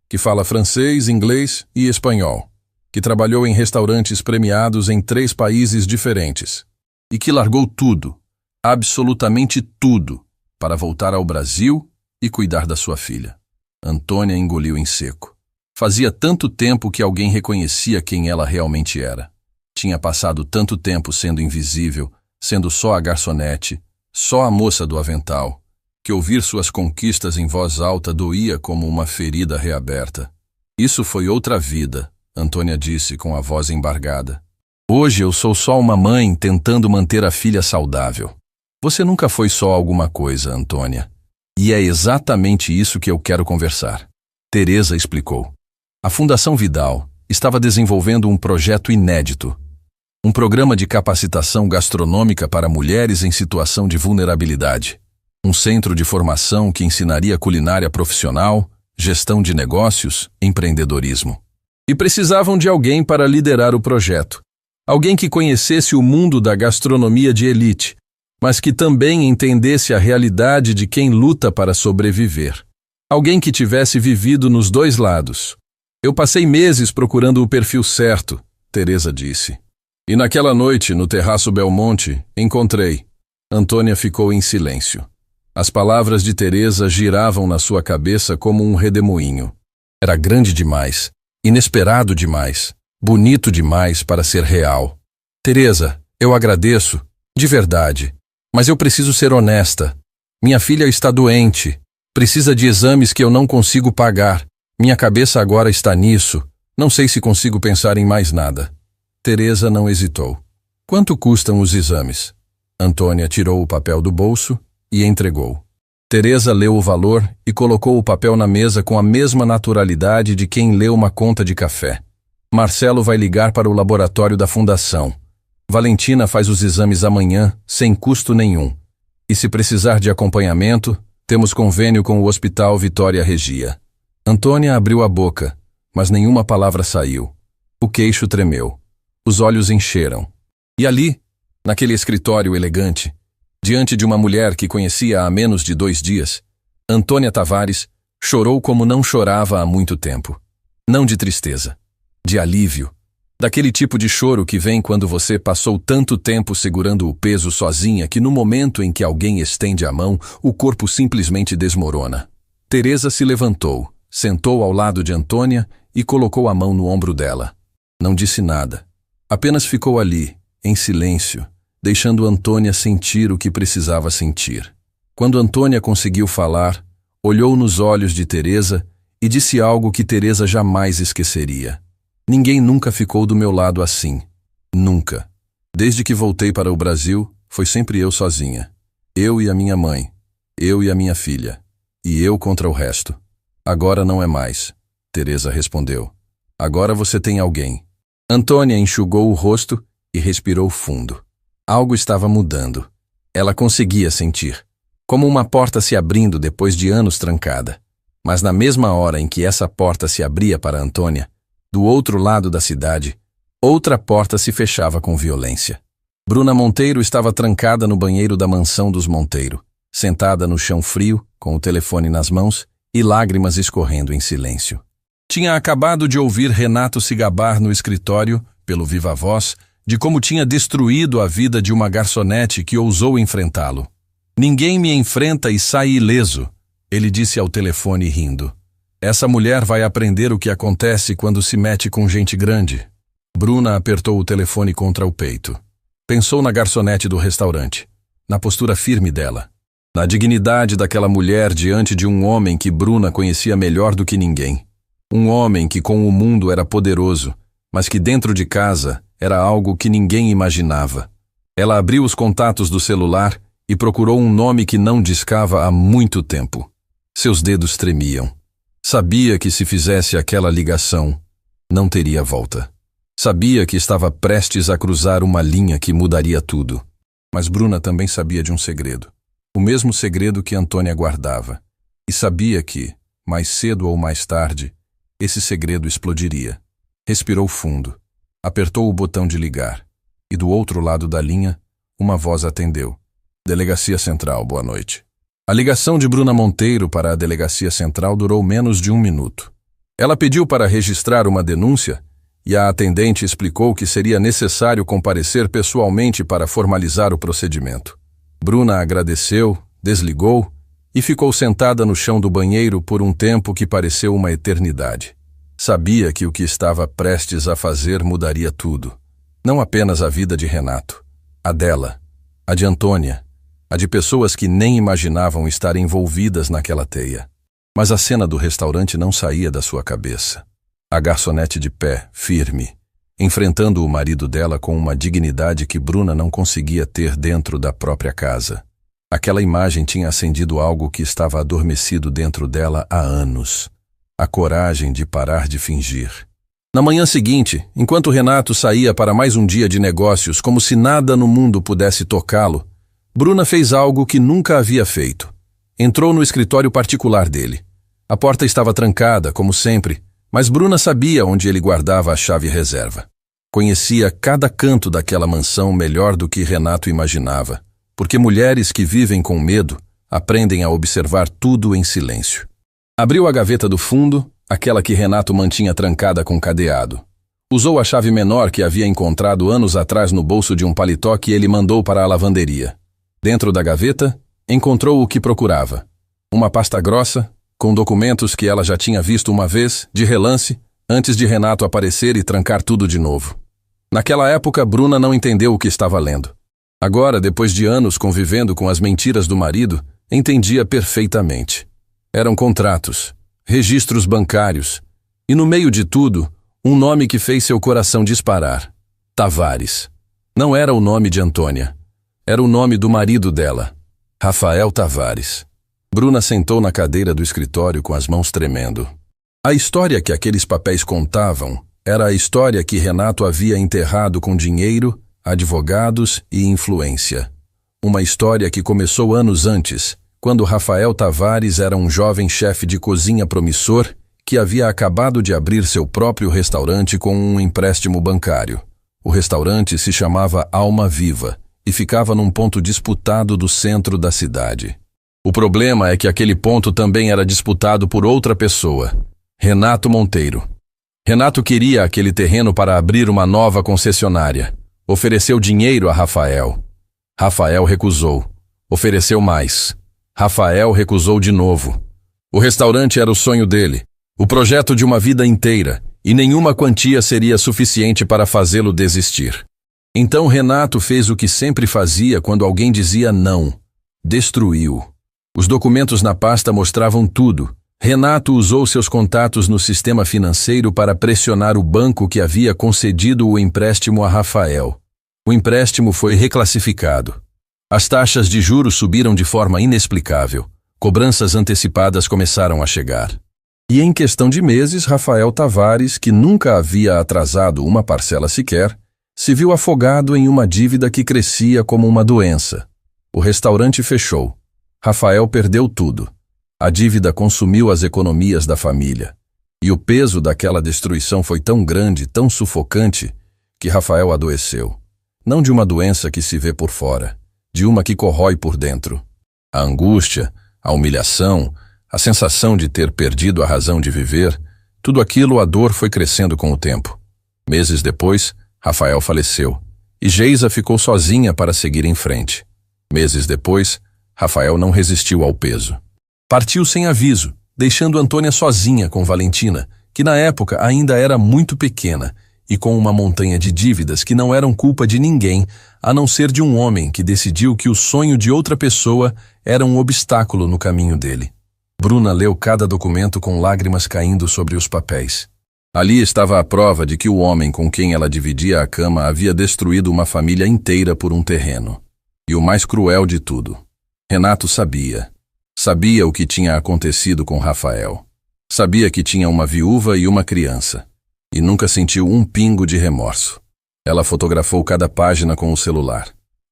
que fala francês, inglês e espanhol, que trabalhou em restaurantes premiados em 3 países diferentes, e que largou tudo, absolutamente tudo, para voltar ao Brasil e cuidar da sua filha. Antônia engoliu em seco. Fazia tanto tempo que alguém reconhecia quem ela realmente era. Tinha passado tanto tempo sendo invisível, sendo só a garçonete, só a moça do avental, que ouvir suas conquistas em voz alta doía como uma ferida reaberta. Isso foi outra vida, Antônia disse com a voz embargada. Hoje eu sou só uma mãe tentando manter a filha saudável. Você nunca foi só alguma coisa, Antônia. E é exatamente isso que eu quero conversar. Teresa explicou. A Fundação Vidal estava desenvolvendo um projeto inédito. Um programa de capacitação gastronômica para mulheres em situação de vulnerabilidade. Um centro de formação que ensinaria culinária profissional, gestão de negócios, empreendedorismo. E precisavam de alguém para liderar o projeto. Alguém que conhecesse o mundo da gastronomia de elite, mas que também entendesse a realidade de quem luta para sobreviver. Alguém que tivesse vivido nos 2 lados. Eu passei meses procurando o perfil certo, Teresa disse. E naquela noite, no terraço Belmonte, encontrei. Antônia ficou em silêncio. As palavras de Teresa giravam na sua cabeça como um redemoinho. Era grande demais, inesperado demais, bonito demais para ser real. Teresa, eu agradeço, de verdade, mas eu preciso ser honesta. Minha filha está doente, precisa de exames que eu não consigo pagar. Minha cabeça agora está nisso, não sei se consigo pensar em mais nada. Teresa não hesitou. Quanto custam os exames? Antônia tirou o papel do bolso e entregou. Teresa leu o valor e colocou o papel na mesa com a mesma naturalidade de quem lê uma conta de café. Marcelo vai ligar para o laboratório da fundação. Valentina faz os exames amanhã, sem custo nenhum. E se precisar de acompanhamento, temos convênio com o Hospital Vitória Regia. Antônia abriu a boca, mas nenhuma palavra saiu. O queixo tremeu. Os olhos encheram. E ali, naquele escritório elegante, diante de uma mulher que conhecia há menos de 2 dias, Antônia Tavares chorou como não chorava há muito tempo. Não de tristeza, de alívio. Daquele tipo de choro que vem quando você passou tanto tempo segurando o peso sozinha que no momento em que alguém estende a mão, o corpo simplesmente desmorona. Teresa se levantou, sentou ao lado de Antônia e colocou a mão no ombro dela. Não disse nada. Apenas ficou ali, em silêncio, deixando Antônia sentir o que precisava sentir. Quando Antônia conseguiu falar, olhou nos olhos de Teresa e disse algo que Teresa jamais esqueceria. Ninguém nunca ficou do meu lado assim. Nunca. Desde que voltei para o Brasil, foi sempre eu sozinha. Eu e a minha mãe. Eu e a minha filha. E eu contra o resto. Agora não é mais, Teresa respondeu. Agora você tem alguém. Antônia enxugou o rosto e respirou fundo. Algo estava mudando. Ela conseguia sentir. Como uma porta se abrindo depois de anos trancada. Mas na mesma hora em que essa porta se abria para Antônia, do outro lado da cidade, outra porta se fechava com violência. Bruna Monteiro estava trancada no banheiro da mansão dos Monteiro, sentada no chão frio, com o telefone nas mãos e lágrimas escorrendo em silêncio. Tinha acabado de ouvir Renato se gabar no escritório, pelo viva voz, de como tinha destruído a vida de uma garçonete que ousou enfrentá-lo. "Ninguém me enfrenta e sai ileso", ele disse ao telefone rindo. "Essa mulher vai aprender o que acontece quando se mete com gente grande." Bruna apertou o telefone contra o peito. Pensou na garçonete do restaurante, na postura firme dela, na dignidade daquela mulher diante de um homem que Bruna conhecia melhor do que ninguém. Um homem que com o mundo era poderoso, mas que dentro de casa era algo que ninguém imaginava. Ela abriu os contatos do celular e procurou um nome que não discava há muito tempo. Seus dedos tremiam. Sabia que se fizesse aquela ligação, não teria volta. Sabia que estava prestes a cruzar uma linha que mudaria tudo. Mas Bruna também sabia de um segredo. O mesmo segredo que Antônia guardava. E sabia que, mais cedo ou mais tarde, esse segredo explodiria. Respirou fundo. Apertou o botão de ligar. E do outro lado da linha, uma voz atendeu. "Delegacia Central, boa noite." A ligação de Bruna Monteiro para a Delegacia Central durou menos de 1 minuto. Ela pediu para registrar uma denúncia e a atendente explicou que seria necessário comparecer pessoalmente para formalizar o procedimento. Bruna agradeceu, desligou e ficou sentada no chão do banheiro por um tempo que pareceu uma eternidade. Sabia que o que estava prestes a fazer mudaria tudo. Não apenas a vida de Renato, a dela, a de Antônia, a de pessoas que nem imaginavam estar envolvidas naquela teia. Mas a cena do restaurante não saía da sua cabeça. A garçonete de pé, firme, enfrentando o marido dela com uma dignidade que Bruna não conseguia ter dentro da própria casa. Aquela imagem tinha acendido algo que estava adormecido dentro dela há anos. A coragem de parar de fingir. Na manhã seguinte, enquanto Renato saía para mais um dia de negócios como se nada no mundo pudesse tocá-lo, Bruna fez algo que nunca havia feito. Entrou no escritório particular dele. A porta estava trancada, como sempre, mas Bruna sabia onde ele guardava a chave reserva. Conhecia cada canto daquela mansão melhor do que Renato imaginava, porque mulheres que vivem com medo aprendem a observar tudo em silêncio. Abriu a gaveta do fundo, aquela que Renato mantinha trancada com cadeado. Usou a chave menor que havia encontrado anos atrás no bolso de um paletó que ele mandou para a lavanderia. Dentro da gaveta, encontrou o que procurava. Uma pasta grossa, com documentos que ela já tinha visto uma vez, de relance, antes de Renato aparecer e trancar tudo de novo. Naquela época, Bruna não entendeu o que estava lendo. Agora, depois de anos convivendo com as mentiras do marido, entendia perfeitamente. Eram contratos, registros bancários, e no meio de tudo, um nome que fez seu coração disparar. Tavares. Não era o nome de Antônia. Era o nome do marido dela, Rafael Tavares. Bruna sentou na cadeira do escritório com as mãos tremendo. A história que aqueles papéis contavam era a história que Renato havia enterrado com dinheiro, advogados e influência. Uma história que começou anos antes, quando Rafael Tavares era um jovem chefe de cozinha promissor que havia acabado de abrir seu próprio restaurante com um empréstimo bancário. O restaurante se chamava Alma Viva e ficava num ponto disputado do centro da cidade. O problema é que aquele ponto também era disputado por outra pessoa, Renato Monteiro. Renato queria aquele terreno para abrir uma nova concessionária. Ofereceu dinheiro a Rafael. Rafael recusou. Ofereceu mais. Rafael recusou de novo. O restaurante era o sonho dele, o projeto de uma vida inteira, e nenhuma quantia seria suficiente para fazê-lo desistir. Então Renato fez o que sempre fazia quando alguém dizia não. Destruiu. Os documentos na pasta mostravam tudo. Renato usou seus contatos no sistema financeiro para pressionar o banco que havia concedido o empréstimo a Rafael. O empréstimo foi reclassificado. As taxas de juros subiram de forma inexplicável. Cobranças antecipadas começaram a chegar. E em questão de meses, Rafael Tavares, que nunca havia atrasado uma parcela sequer, se viu afogado em uma dívida que crescia como uma doença. O restaurante fechou. Rafael perdeu tudo. A dívida consumiu as economias da família. E o peso daquela destruição foi tão grande, tão sufocante, que Rafael adoeceu. Não de uma doença que se vê por fora, de uma que corrói por dentro. A angústia, a humilhação, a sensação de ter perdido a razão de viver, tudo aquilo, a dor foi crescendo com o tempo. Meses depois, Rafael faleceu, e Geisa ficou sozinha para seguir em frente. Meses depois, Rafael não resistiu ao peso. Partiu sem aviso, deixando Antônia sozinha com Valentina, que na época ainda era muito pequena, e com uma montanha de dívidas que não eram culpa de ninguém, a não ser de um homem que decidiu que o sonho de outra pessoa era um obstáculo no caminho dele. Bruna leu cada documento com lágrimas caindo sobre os papéis. Ali estava a prova de que o homem com quem ela dividia a cama havia destruído uma família inteira por um terreno. E o mais cruel de tudo, Renato sabia. Sabia o que tinha acontecido com Rafael. Sabia que tinha uma viúva e uma criança. E nunca sentiu um pingo de remorso. Ela fotografou cada página com o celular,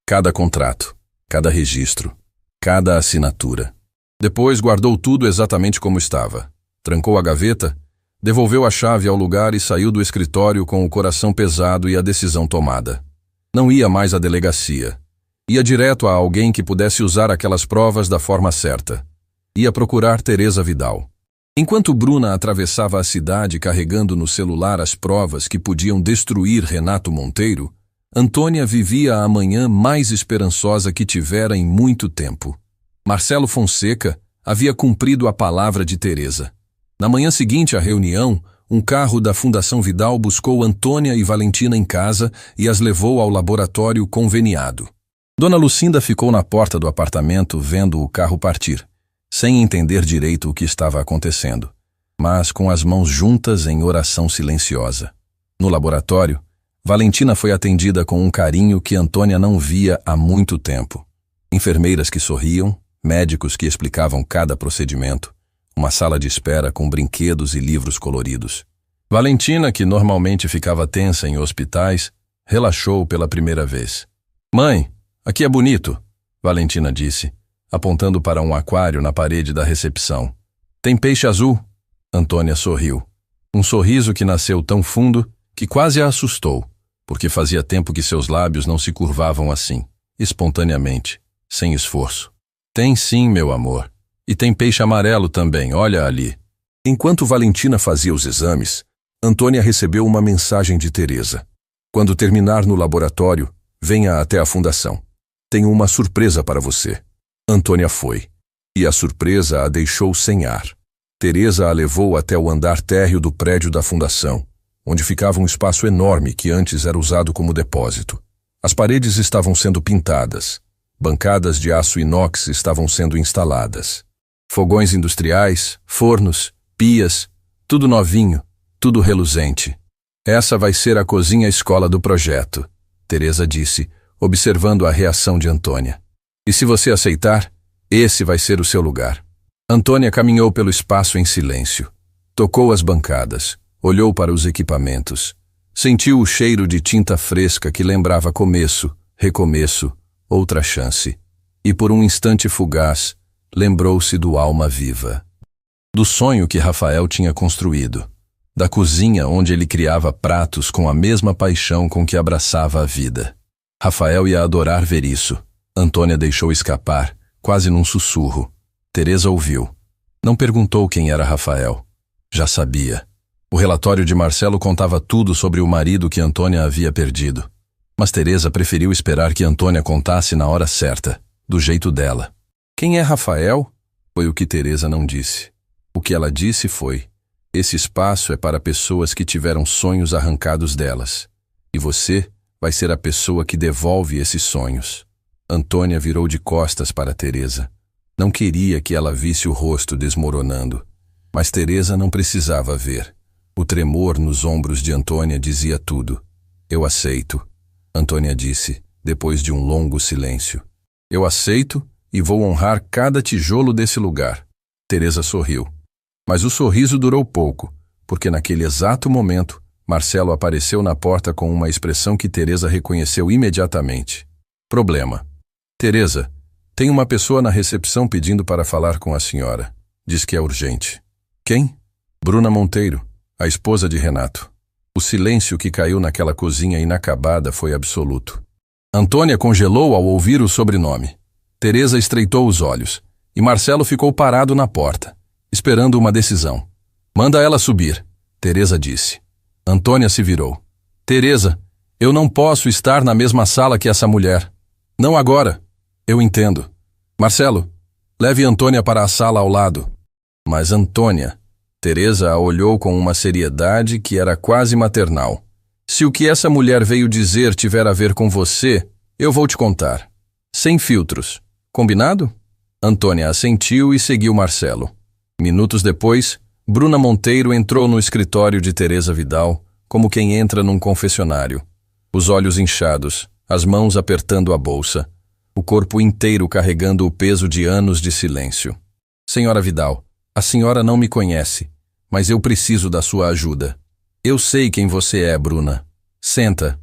cada contrato, cada registro, cada assinatura. Depois guardou tudo exatamente como estava. Trancou a gaveta, devolveu a chave ao lugar e saiu do escritório com o coração pesado e a decisão tomada. Não ia mais à delegacia. Ia direto a alguém que pudesse usar aquelas provas da forma certa. Ia procurar Teresa Vidal. Enquanto Bruna atravessava a cidade carregando no celular as provas que podiam destruir Renato Monteiro, Antônia vivia a manhã mais esperançosa que tivera em muito tempo. Marcelo Fonseca havia cumprido a palavra de Teresa. Na manhã seguinte à reunião, um carro da Fundação Vidal buscou Antônia e Valentina em casa e as levou ao laboratório conveniado. Dona Lucinda ficou na porta do apartamento vendo o carro partir, sem entender direito o que estava acontecendo, mas com as mãos juntas em oração silenciosa. No laboratório, Valentina foi atendida com um carinho que Antônia não via há muito tempo. Enfermeiras que sorriam, médicos que explicavam cada procedimento, uma sala de espera com brinquedos e livros coloridos. Valentina, que normalmente ficava tensa em hospitais, relaxou pela primeira vez. "Mãe, aqui é bonito", Valentina disse, apontando para um aquário na parede da recepção. "Tem peixe azul?" Antônia sorriu. Um sorriso que nasceu tão fundo que quase a assustou, porque fazia tempo que seus lábios não se curvavam assim, espontaneamente, sem esforço. "Tem sim, meu amor. E tem peixe amarelo também, olha ali." Enquanto Valentina fazia os exames, Antônia recebeu uma mensagem de Teresa. "Quando terminar no laboratório, venha até a fundação. Tenho uma surpresa para você." Antônia foi, e a surpresa a deixou sem ar. Teresa a levou até o andar térreo do prédio da fundação, onde ficava um espaço enorme que antes era usado como depósito. As paredes estavam sendo pintadas, bancadas de aço inox estavam sendo instaladas. Fogões industriais, fornos, pias, tudo novinho, tudo reluzente. "Essa vai ser a cozinha-escola do projeto", Teresa disse, observando a reação de Antônia. "E se você aceitar, esse vai ser o seu lugar." Antônia caminhou pelo espaço em silêncio. Tocou as bancadas, olhou para os equipamentos. Sentiu o cheiro de tinta fresca que lembrava começo, recomeço, outra chance. E por um instante fugaz, lembrou-se do Alma Viva. Do sonho que Rafael tinha construído. Da cozinha onde ele criava pratos com a mesma paixão com que abraçava a vida. Rafael ia adorar ver isso. Antônia deixou escapar, quase num sussurro. Teresa ouviu. Não perguntou quem era Rafael. Já sabia. O relatório de Marcelo contava tudo sobre o marido que Antônia havia perdido. Mas Teresa preferiu esperar que Antônia contasse na hora certa, do jeito dela. "Quem é Rafael?" Foi o que Teresa não disse. O que ela disse foi: "Esse espaço é para pessoas que tiveram sonhos arrancados delas. E você vai ser a pessoa que devolve esses sonhos." Antônia virou de costas para Teresa. Não queria que ela visse o rosto desmoronando. Mas Teresa não precisava ver. O tremor nos ombros de Antônia dizia tudo. "Eu aceito", Antônia disse, depois de um longo silêncio. "Eu aceito e vou honrar cada tijolo desse lugar." Teresa sorriu. Mas o sorriso durou pouco, porque naquele exato momento, Marcelo apareceu na porta com uma expressão que Teresa reconheceu imediatamente. "Problema." "Teresa, tem uma pessoa na recepção pedindo para falar com a senhora." Diz que é urgente. Quem? Bruna Monteiro, a esposa de Renato. O silêncio que caiu naquela cozinha inacabada foi absoluto. Antônia congelou ao ouvir o sobrenome. Teresa estreitou os olhos, e Marcelo ficou parado na porta, esperando uma decisão. Manda ela subir, Teresa disse. Antônia se virou. Teresa, eu não posso estar na mesma sala que essa mulher. Não agora. Eu entendo. Marcelo, leve Antônia para a sala ao lado. Mas Antônia... Teresa a olhou com uma seriedade que era quase maternal. Se o que essa mulher veio dizer tiver a ver com você, eu vou te contar. Sem filtros. Combinado? Antônia assentiu e seguiu Marcelo. Minutos depois, Bruna Monteiro entrou no escritório de Teresa Vidal, como quem entra num confessionário. Os olhos inchados, as mãos apertando a bolsa, o corpo inteiro carregando o peso de anos de silêncio. Senhora Vidal, a senhora não me conhece, mas eu preciso da sua ajuda. Eu sei quem você é, Bruna. Senta.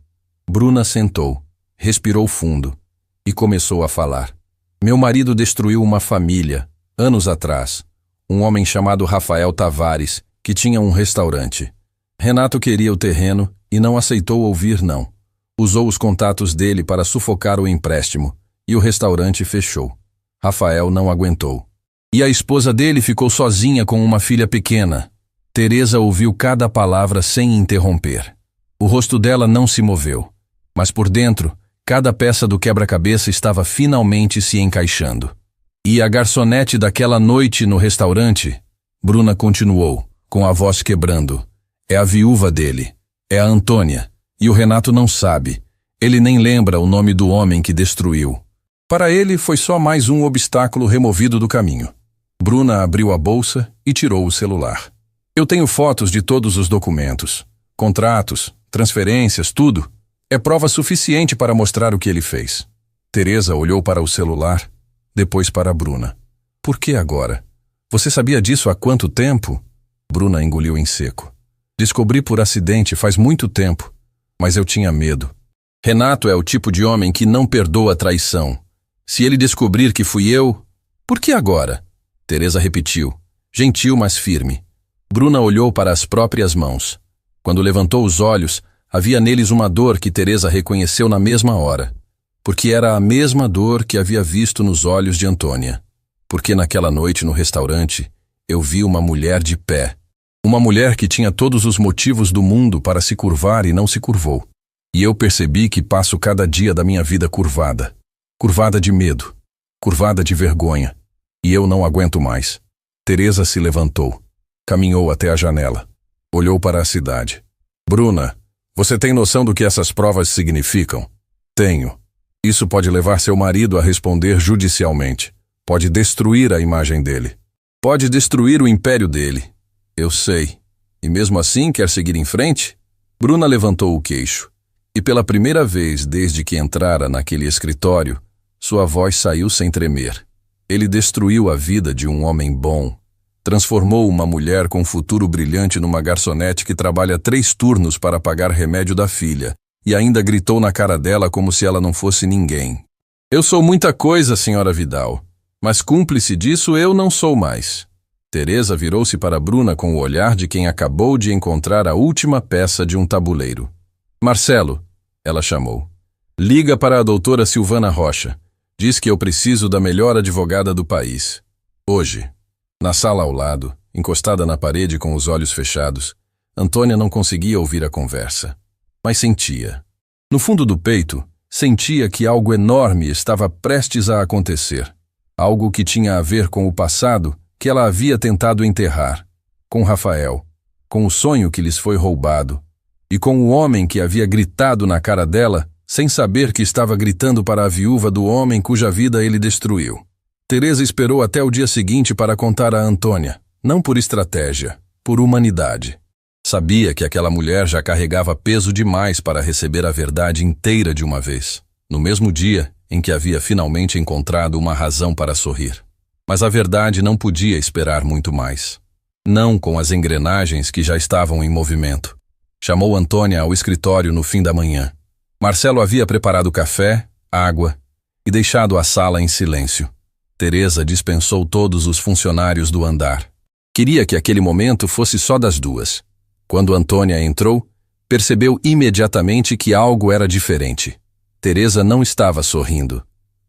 Bruna sentou, respirou fundo e começou a falar. Meu marido destruiu uma família, anos atrás. Um homem chamado Rafael Tavares, que tinha um restaurante. Renato queria o terreno e não aceitou ouvir não. Usou os contatos dele para sufocar o empréstimo e o restaurante fechou. Rafael não aguentou. E a esposa dele ficou sozinha com uma filha pequena. Teresa ouviu cada palavra sem interromper. O rosto dela não se moveu, mas por dentro, cada peça do quebra-cabeça estava finalmente se encaixando. E a garçonete daquela noite no restaurante? Bruna continuou, com a voz quebrando. É a viúva dele. É a Antônia. E o Renato não sabe. Ele nem lembra o nome do homem que destruiu. Para ele, foi só mais um obstáculo removido do caminho. Bruna abriu a bolsa e tirou o celular. Eu tenho fotos de todos os documentos. Contratos, transferências, tudo. É prova suficiente para mostrar o que ele fez. Teresa olhou para o celular, depois para Bruna. Por que agora? Você sabia disso há quanto tempo? Bruna engoliu em seco. Descobri por acidente faz muito tempo, mas eu tinha medo. Renato é o tipo de homem que não perdoa traição. Se ele descobrir que fui eu... Por que agora? Teresa repetiu, gentil mas firme. Bruna olhou para as próprias mãos. Quando levantou os olhos, havia neles uma dor que Teresa reconheceu na mesma hora. Porque era a mesma dor que havia visto nos olhos de Antônia. Porque naquela noite no restaurante, eu vi uma mulher de pé. Uma mulher que tinha todos os motivos do mundo para se curvar e não se curvou. E eu percebi que passo cada dia da minha vida curvada. Curvada de medo. Curvada de vergonha. E eu não aguento mais. Teresa se levantou. Caminhou até a janela. Olhou para a cidade. Bruna, você tem noção do que essas provas significam? Tenho. Isso pode levar seu marido a responder judicialmente. Pode destruir a imagem dele. Pode destruir o império dele. Eu sei. E mesmo assim quer seguir em frente? Bruna levantou o queixo. E pela primeira vez desde que entrara naquele escritório, sua voz saiu sem tremer. Ele destruiu a vida de um homem bom. Transformou uma mulher com futuro brilhante numa garçonete que trabalha 3 turnos para pagar remédio da filha, e ainda gritou na cara dela como se ela não fosse ninguém. Eu sou muita coisa, senhora Vidal, mas cúmplice disso eu não sou mais. Teresa virou-se para Bruna com o olhar de quem acabou de encontrar a última peça de um tabuleiro. Marcelo, ela chamou. Liga para a doutora Silvana Rocha. Diz que eu preciso da melhor advogada do país. Hoje. Na sala ao lado, encostada na parede com os olhos fechados, Antônia não conseguia ouvir a conversa. Mas sentia. No fundo do peito, sentia que algo enorme estava prestes a acontecer. Algo que tinha a ver com o passado que ela havia tentado enterrar. Com Rafael. Com o sonho que lhes foi roubado. E com o homem que havia gritado na cara dela, sem saber que estava gritando para a viúva do homem cuja vida ele destruiu. Teresa esperou até o dia seguinte para contar a Antônia, não por estratégia, por humanidade. Sabia que aquela mulher já carregava peso demais para receber a verdade inteira de uma vez, no mesmo dia em que havia finalmente encontrado uma razão para sorrir. Mas a verdade não podia esperar muito mais. Não com as engrenagens que já estavam em movimento. Chamou Antônia ao escritório no fim da manhã. Marcelo havia preparado café, água e deixado a sala em silêncio. Teresa dispensou todos os funcionários do andar. Queria que aquele momento fosse só das duas. Quando Antônia entrou, percebeu imediatamente que algo era diferente. Teresa não estava sorrindo.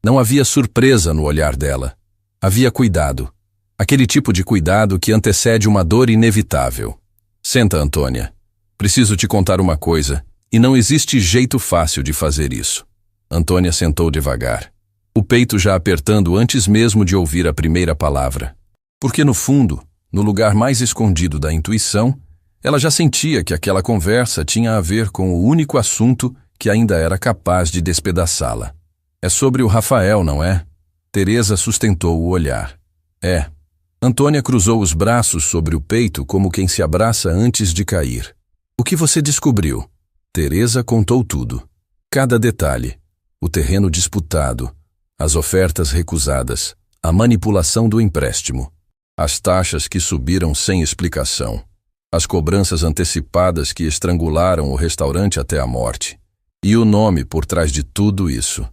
Não havia surpresa no olhar dela. Havia cuidado. Aquele tipo de cuidado que antecede uma dor inevitável. Senta, Antônia. Preciso te contar uma coisa, e não existe jeito fácil de fazer isso. Antônia sentou devagar, o peito já apertando antes mesmo de ouvir a primeira palavra. Porque no fundo, no lugar mais escondido da intuição, ela já sentia que aquela conversa tinha a ver com o único assunto que ainda era capaz de despedaçá-la. É sobre o Rafael, não é? Teresa sustentou o olhar. É. Antônia cruzou os braços sobre o peito como quem se abraça antes de cair. O que você descobriu? Teresa contou tudo. Cada detalhe. O terreno disputado, as ofertas recusadas, a manipulação do empréstimo, as taxas que subiram sem explicação, as cobranças antecipadas que estrangularam o restaurante até a morte. E o nome por trás de tudo isso.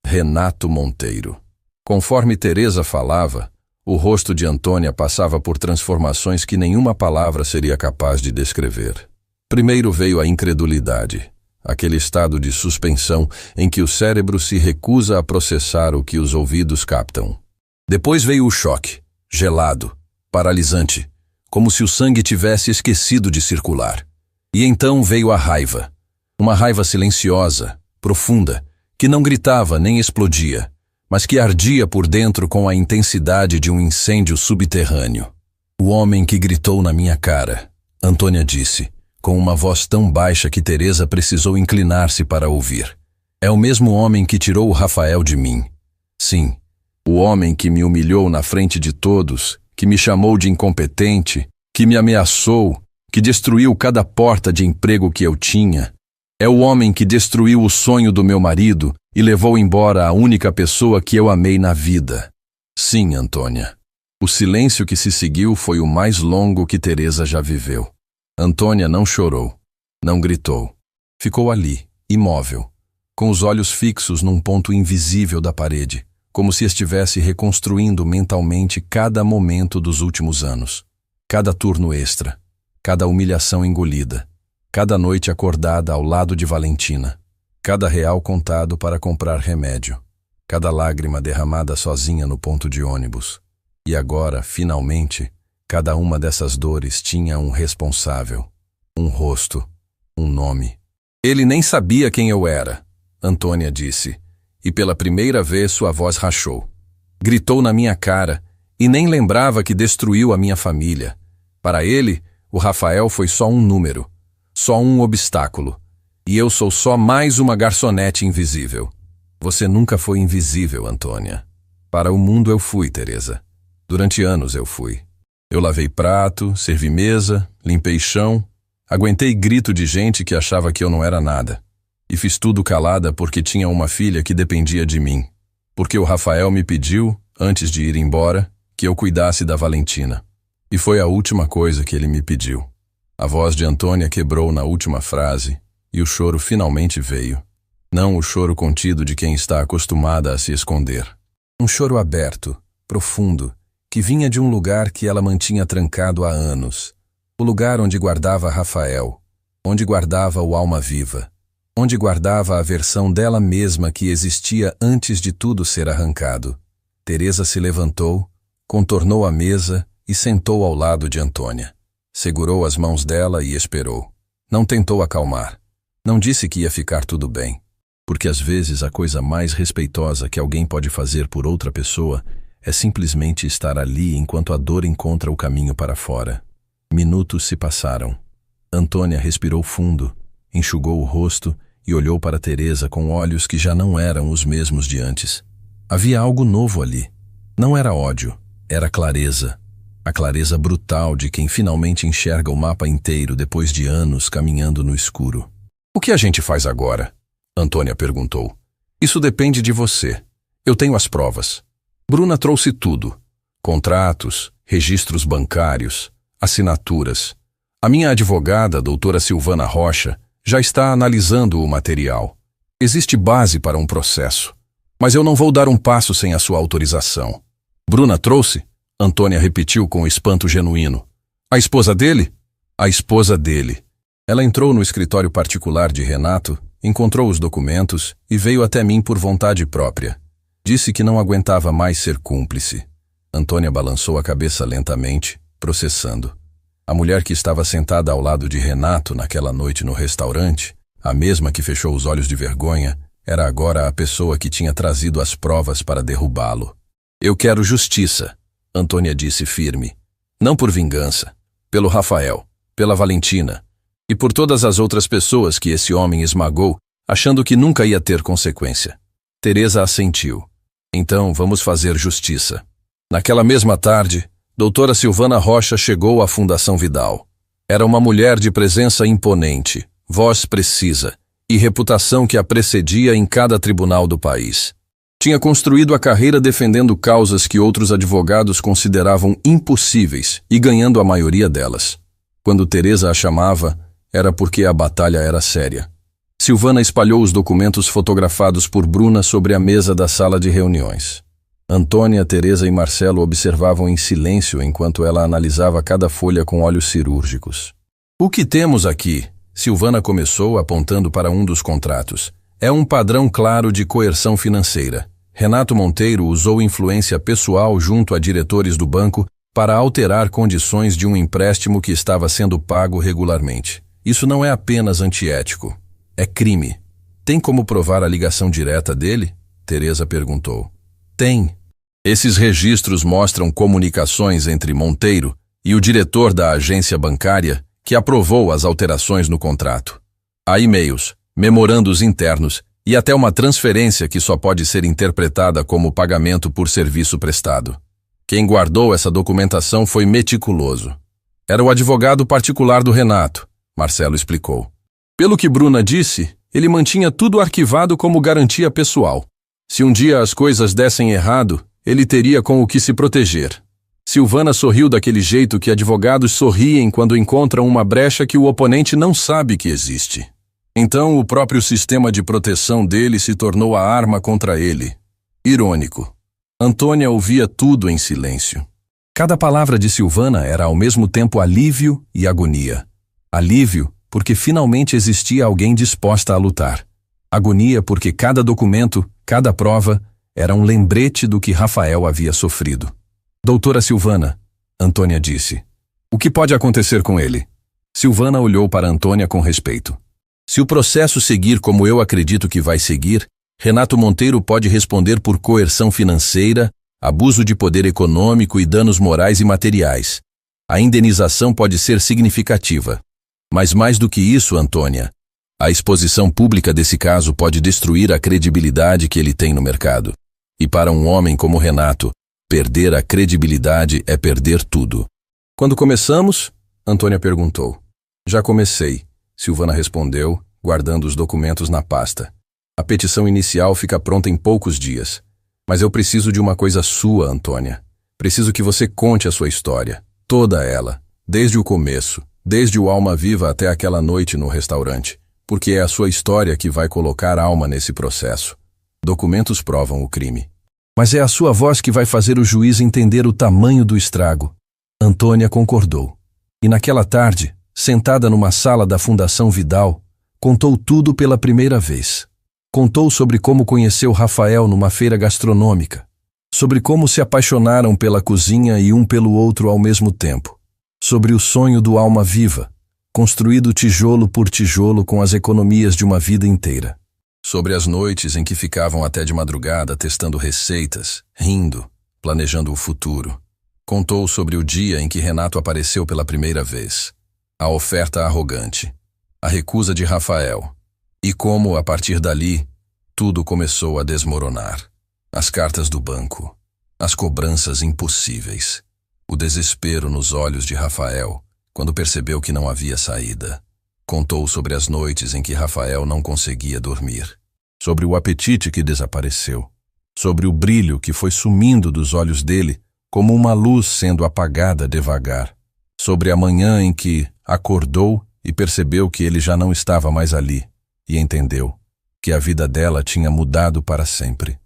Renato Monteiro. Conforme Teresa falava, o rosto de Antônia passava por transformações que nenhuma palavra seria capaz de descrever. Primeiro veio a incredulidade, aquele estado de suspensão em que o cérebro se recusa a processar o que os ouvidos captam. Depois veio o choque, gelado, paralisante, como se o sangue tivesse esquecido de circular. E então veio a raiva, uma raiva silenciosa, profunda, que não gritava nem explodia, mas que ardia por dentro com a intensidade de um incêndio subterrâneo. O homem que gritou na minha cara, Antônia disse, com uma voz tão baixa que Teresa precisou inclinar-se para ouvir. É o mesmo homem que tirou o Rafael de mim. Sim, o homem que me humilhou na frente de todos, que me chamou de incompetente, que me ameaçou, que destruiu cada porta de emprego que eu tinha. É o homem que destruiu o sonho do meu marido e levou embora a única pessoa que eu amei na vida. Sim, Antônia. O silêncio que se seguiu foi o mais longo que Teresa já viveu. Antônia não chorou, não gritou. Ficou ali, imóvel, com os olhos fixos num ponto invisível da parede, como se estivesse reconstruindo mentalmente cada momento dos últimos anos. Cada turno extra, cada humilhação engolida, cada noite acordada ao lado de Valentina, cada real contado para comprar remédio, cada lágrima derramada sozinha no ponto de ônibus. E agora, finalmente, cada uma dessas dores tinha um responsável, um rosto, um nome. Ele nem sabia quem eu era, Antônia disse, e pela primeira vez sua voz rachou. Gritou na minha cara e nem lembrava que destruiu a minha família. Para ele, o Rafael foi só um número, só um obstáculo, e eu sou só mais uma garçonete invisível. Você nunca foi invisível, Antônia. Para o mundo eu fui, Teresa. Durante anos eu fui. Eu lavei prato, servi mesa, limpei chão, aguentei grito de gente que achava que eu não era nada. E fiz tudo calada porque tinha uma filha que dependia de mim. Porque o Rafael me pediu, antes de ir embora, que eu cuidasse da Valentina. E foi a última coisa que ele me pediu. A voz de Antônia quebrou na última frase e o choro finalmente veio. Não o choro contido de quem está acostumada a se esconder. Um choro aberto, profundo, que vinha de um lugar que ela mantinha trancado há anos. O lugar onde guardava Rafael, onde guardava o alma viva, onde guardava a versão dela mesma que existia antes de tudo ser arrancado. Teresa se levantou, contornou a mesa e sentou ao lado de Antônia. Segurou as mãos dela e esperou. Não tentou acalmar. Não disse que ia ficar tudo bem. Porque às vezes a coisa mais respeitosa que alguém pode fazer por outra pessoa é simplesmente estar ali enquanto a dor encontra o caminho para fora. Minutos se passaram. Antônia respirou fundo, enxugou o rosto e olhou para Teresa com olhos que já não eram os mesmos de antes. Havia algo novo ali. Não era ódio, era clareza. A clareza brutal de quem finalmente enxerga o mapa inteiro depois de anos caminhando no escuro. O que a gente faz agora? Antônia perguntou. Isso depende de você. Eu tenho as provas. Bruna trouxe tudo. Contratos, registros bancários, assinaturas. A minha advogada, doutora Silvana Rocha, já está analisando o material. Existe base para um processo. Mas eu não vou dar um passo sem a sua autorização. Bruna trouxe? Antônia repetiu com espanto genuíno. A esposa dele? A esposa dele. Ela entrou no escritório particular de Renato, encontrou os documentos e veio até mim por vontade própria. Disse que não aguentava mais ser cúmplice. Antônia balançou a cabeça lentamente, processando. A mulher que estava sentada ao lado de Renato naquela noite no restaurante, a mesma que fechou os olhos de vergonha, era agora a pessoa que tinha trazido as provas para derrubá-lo. Eu quero justiça, Antônia disse firme. Não por vingança, pelo Rafael, pela Valentina e por todas as outras pessoas que esse homem esmagou, achando que nunca ia ter consequência. Teresa assentiu. Então vamos fazer justiça. Naquela mesma tarde, doutora Silvana Rocha chegou à Fundação Vidal. Era uma mulher de presença imponente, voz precisa e reputação que a precedia em cada tribunal do país. Tinha construído a carreira defendendo causas que outros advogados consideravam impossíveis e ganhando a maioria delas. Quando Teresa a chamava, era porque a batalha era séria. Silvana espalhou os documentos fotografados por Bruna sobre a mesa da sala de reuniões. Antônia, Teresa e Marcelo observavam em silêncio enquanto ela analisava cada folha com olhos cirúrgicos. O que temos aqui? Silvana começou apontando para um dos contratos. É um padrão claro de coerção financeira. Renato Monteiro usou influência pessoal junto a diretores do banco para alterar condições de um empréstimo que estava sendo pago regularmente. Isso não é apenas antiético. É crime. Tem como provar a ligação direta dele? Teresa perguntou. Tem. Esses registros mostram comunicações entre Monteiro e o diretor da agência bancária que aprovou as alterações no contrato. Há e-mails, memorandos internos e até uma transferência que só pode ser interpretada como pagamento por serviço prestado. Quem guardou essa documentação foi meticuloso. Era o advogado particular do Renato, Marcelo explicou. Pelo que Bruna disse, ele mantinha tudo arquivado como garantia pessoal. Se um dia as coisas dessem errado, ele teria com o que se proteger. Silvana sorriu daquele jeito que advogados sorriem quando encontram uma brecha que o oponente não sabe que existe. Então o próprio sistema de proteção dele se tornou a arma contra ele. Irônico. Antônia ouvia tudo em silêncio. Cada palavra de Silvana era ao mesmo tempo alívio e agonia. Alívio porque finalmente existia alguém disposta a lutar. Agonia porque cada documento, cada prova, era um lembrete do que Rafael havia sofrido. Doutora Silvana, Antônia disse. O que pode acontecer com ele? Silvana olhou para Antônia com respeito. Se o processo seguir como eu acredito que vai seguir, Renato Monteiro pode responder por coerção financeira, abuso de poder econômico e danos morais e materiais. A indenização pode ser significativa. Mas mais do que isso, Antônia, a exposição pública desse caso pode destruir a credibilidade que ele tem no mercado. E para um homem como Renato, perder a credibilidade é perder tudo. Quando começamos? Antônia perguntou. Já comecei, Silvana respondeu, guardando os documentos na pasta. A petição inicial fica pronta em poucos dias. Mas eu preciso de uma coisa sua, Antônia. Preciso que você conte a sua história. Toda ela. Desde o começo. Desde o Alma Viva até aquela noite no restaurante. Porque é a sua história que vai colocar alma nesse processo. Documentos provam o crime. Mas é a sua voz que vai fazer o juiz entender o tamanho do estrago. Antônia concordou. E naquela tarde, sentada numa sala da Fundação Vidal, contou tudo pela primeira vez. Contou sobre como conheceu Rafael numa feira gastronômica. Sobre como se apaixonaram pela cozinha e um pelo outro ao mesmo tempo. Sobre o sonho do Alma Viva, construído tijolo por tijolo com as economias de uma vida inteira. Sobre as noites em que ficavam até de madrugada testando receitas, rindo, planejando o futuro. Contou sobre o dia em que Renato apareceu pela primeira vez. A oferta arrogante. A recusa de Rafael. E como, a partir dali, tudo começou a desmoronar. As cartas do banco. As cobranças impossíveis. O desespero nos olhos de Rafael, quando percebeu que não havia saída. Contou sobre as noites em que Rafael não conseguia dormir. Sobre o apetite que desapareceu. Sobre o brilho que foi sumindo dos olhos dele, como uma luz sendo apagada devagar. Sobre a manhã em que acordou e percebeu que ele já não estava mais ali. E entendeu que a vida dela tinha mudado para sempre.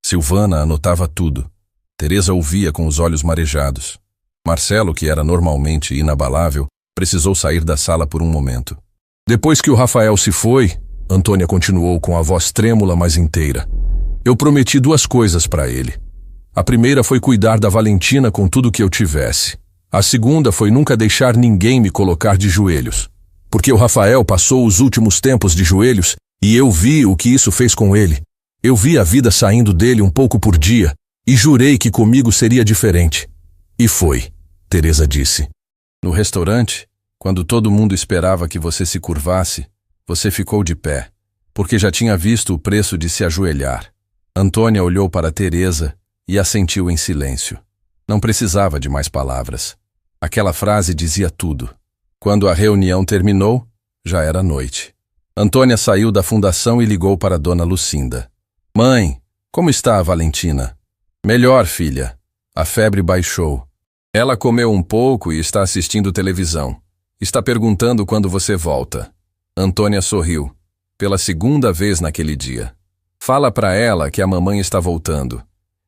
Silvana anotava tudo. Teresa ouvia com os olhos marejados. Marcelo, que era normalmente inabalável, precisou sair da sala por um momento. Depois que o Rafael se foi, Antônia continuou com a voz trêmula, mas inteira. Eu prometi 2 coisas para ele. A primeira foi cuidar da Valentina com tudo que eu tivesse. A segunda foi nunca deixar ninguém me colocar de joelhos. Porque o Rafael passou os últimos tempos de joelhos e eu vi o que isso fez com ele. Eu vi a vida saindo dele um pouco por dia e jurei que comigo seria diferente. E foi, Teresa disse. No restaurante, quando todo mundo esperava que você se curvasse, você ficou de pé, porque já tinha visto o preço de se ajoelhar. Antônia olhou para Teresa e assentiu em silêncio. Não precisava de mais palavras. Aquela frase dizia tudo. Quando a reunião terminou, já era noite. Antônia saiu da fundação e ligou para Dona Lucinda. Mãe, como está a Valentina? Melhor, filha. A febre baixou. Ela comeu um pouco e está assistindo televisão. Está perguntando quando você volta. Antônia sorriu, pela 2ª vez naquele dia. Fala para ela que a mamãe está voltando.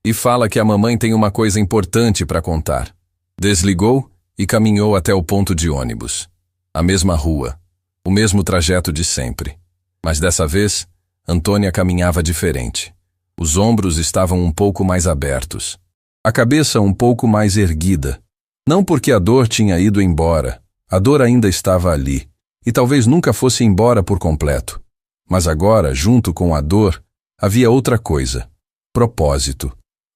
E fala que a mamãe tem uma coisa importante para contar. Desligou e caminhou até o ponto de ônibus. A mesma rua, o mesmo trajeto de sempre. Mas dessa vez, Antônia caminhava diferente. Os ombros estavam um pouco mais abertos. A cabeça um pouco mais erguida. Não porque a dor tinha ido embora. A dor ainda estava ali. E talvez nunca fosse embora por completo. Mas agora, junto com a dor, havia outra coisa. Propósito.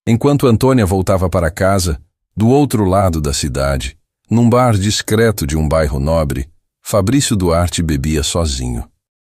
Enquanto Antônia voltava para casa, do outro lado da cidade, num bar discreto de um bairro nobre, Fabrício Duarte bebia sozinho.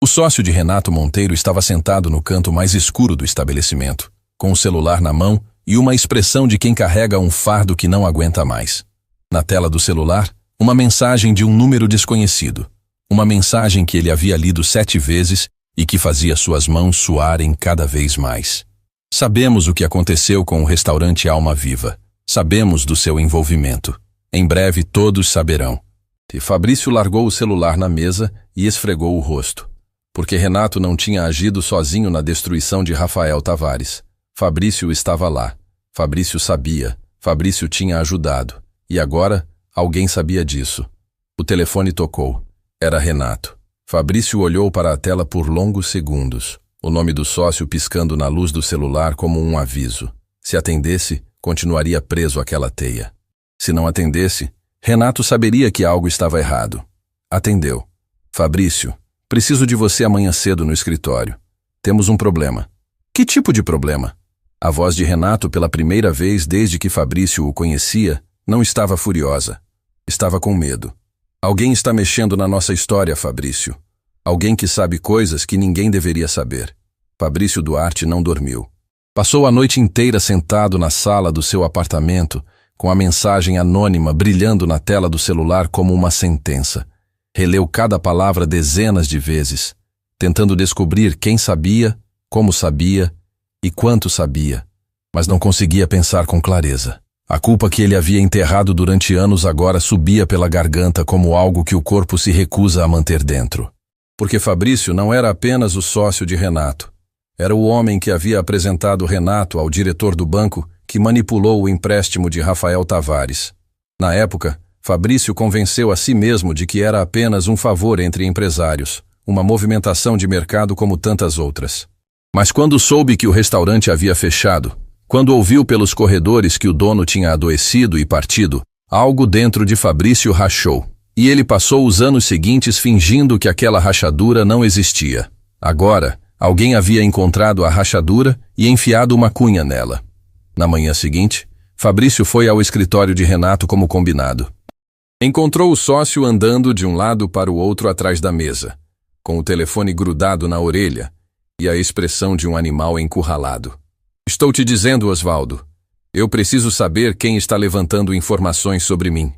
O sócio de Renato Monteiro estava sentado no canto mais escuro do estabelecimento, com o celular na mão e uma expressão de quem carrega um fardo que não aguenta mais. Na tela do celular, uma mensagem de um número desconhecido. Uma mensagem que ele havia lido 7 vezes e que fazia suas mãos suarem cada vez mais. Sabemos o que aconteceu com o restaurante Alma Viva. Sabemos do seu envolvimento. Em breve todos saberão. E Fabrício largou o celular na mesa e esfregou o rosto. Porque Renato não tinha agido sozinho na destruição de Rafael Tavares. Fabrício estava lá. Fabrício sabia. Fabrício tinha ajudado. E agora, alguém sabia disso. O telefone tocou. Era Renato. Fabrício olhou para a tela por longos segundos. O nome do sócio piscando na luz do celular como um aviso. Se atendesse, continuaria preso àquela teia. Se não atendesse, Renato saberia que algo estava errado. Atendeu. Fabrício, preciso de você amanhã cedo no escritório. Temos um problema. Que tipo de problema? A voz de Renato, pela primeira vez desde que Fabrício o conhecia, não estava furiosa. Estava com medo. Alguém está mexendo na nossa história, Fabrício. Alguém que sabe coisas que ninguém deveria saber. Fabrício Duarte não dormiu. Passou a noite inteira sentado na sala do seu apartamento, com a mensagem anônima brilhando na tela do celular como uma sentença. Releu cada palavra dezenas de vezes, tentando descobrir quem sabia, como sabia e quanto sabia, mas não conseguia pensar com clareza. A culpa que ele havia enterrado durante anos agora subia pela garganta como algo que o corpo se recusa a manter dentro. Porque Fabrício não era apenas o sócio de Renato. Era o homem que havia apresentado Renato ao diretor do banco que manipulou o empréstimo de Rafael Tavares. Na época, Fabrício convenceu a si mesmo de que era apenas um favor entre empresários, uma movimentação de mercado como tantas outras. Mas quando soube que o restaurante havia fechado, quando ouviu pelos corredores que o dono tinha adoecido e partido, algo dentro de Fabrício rachou. E ele passou os anos seguintes fingindo que aquela rachadura não existia. Agora, alguém havia encontrado a rachadura e enfiado uma cunha nela. Na manhã seguinte, Fabrício foi ao escritório de Renato como combinado. Encontrou o sócio andando de um lado para o outro atrás da mesa, com o telefone grudado na orelha e a expressão de um animal encurralado. Estou te dizendo, Osvaldo, eu preciso saber quem está levantando informações sobre mim.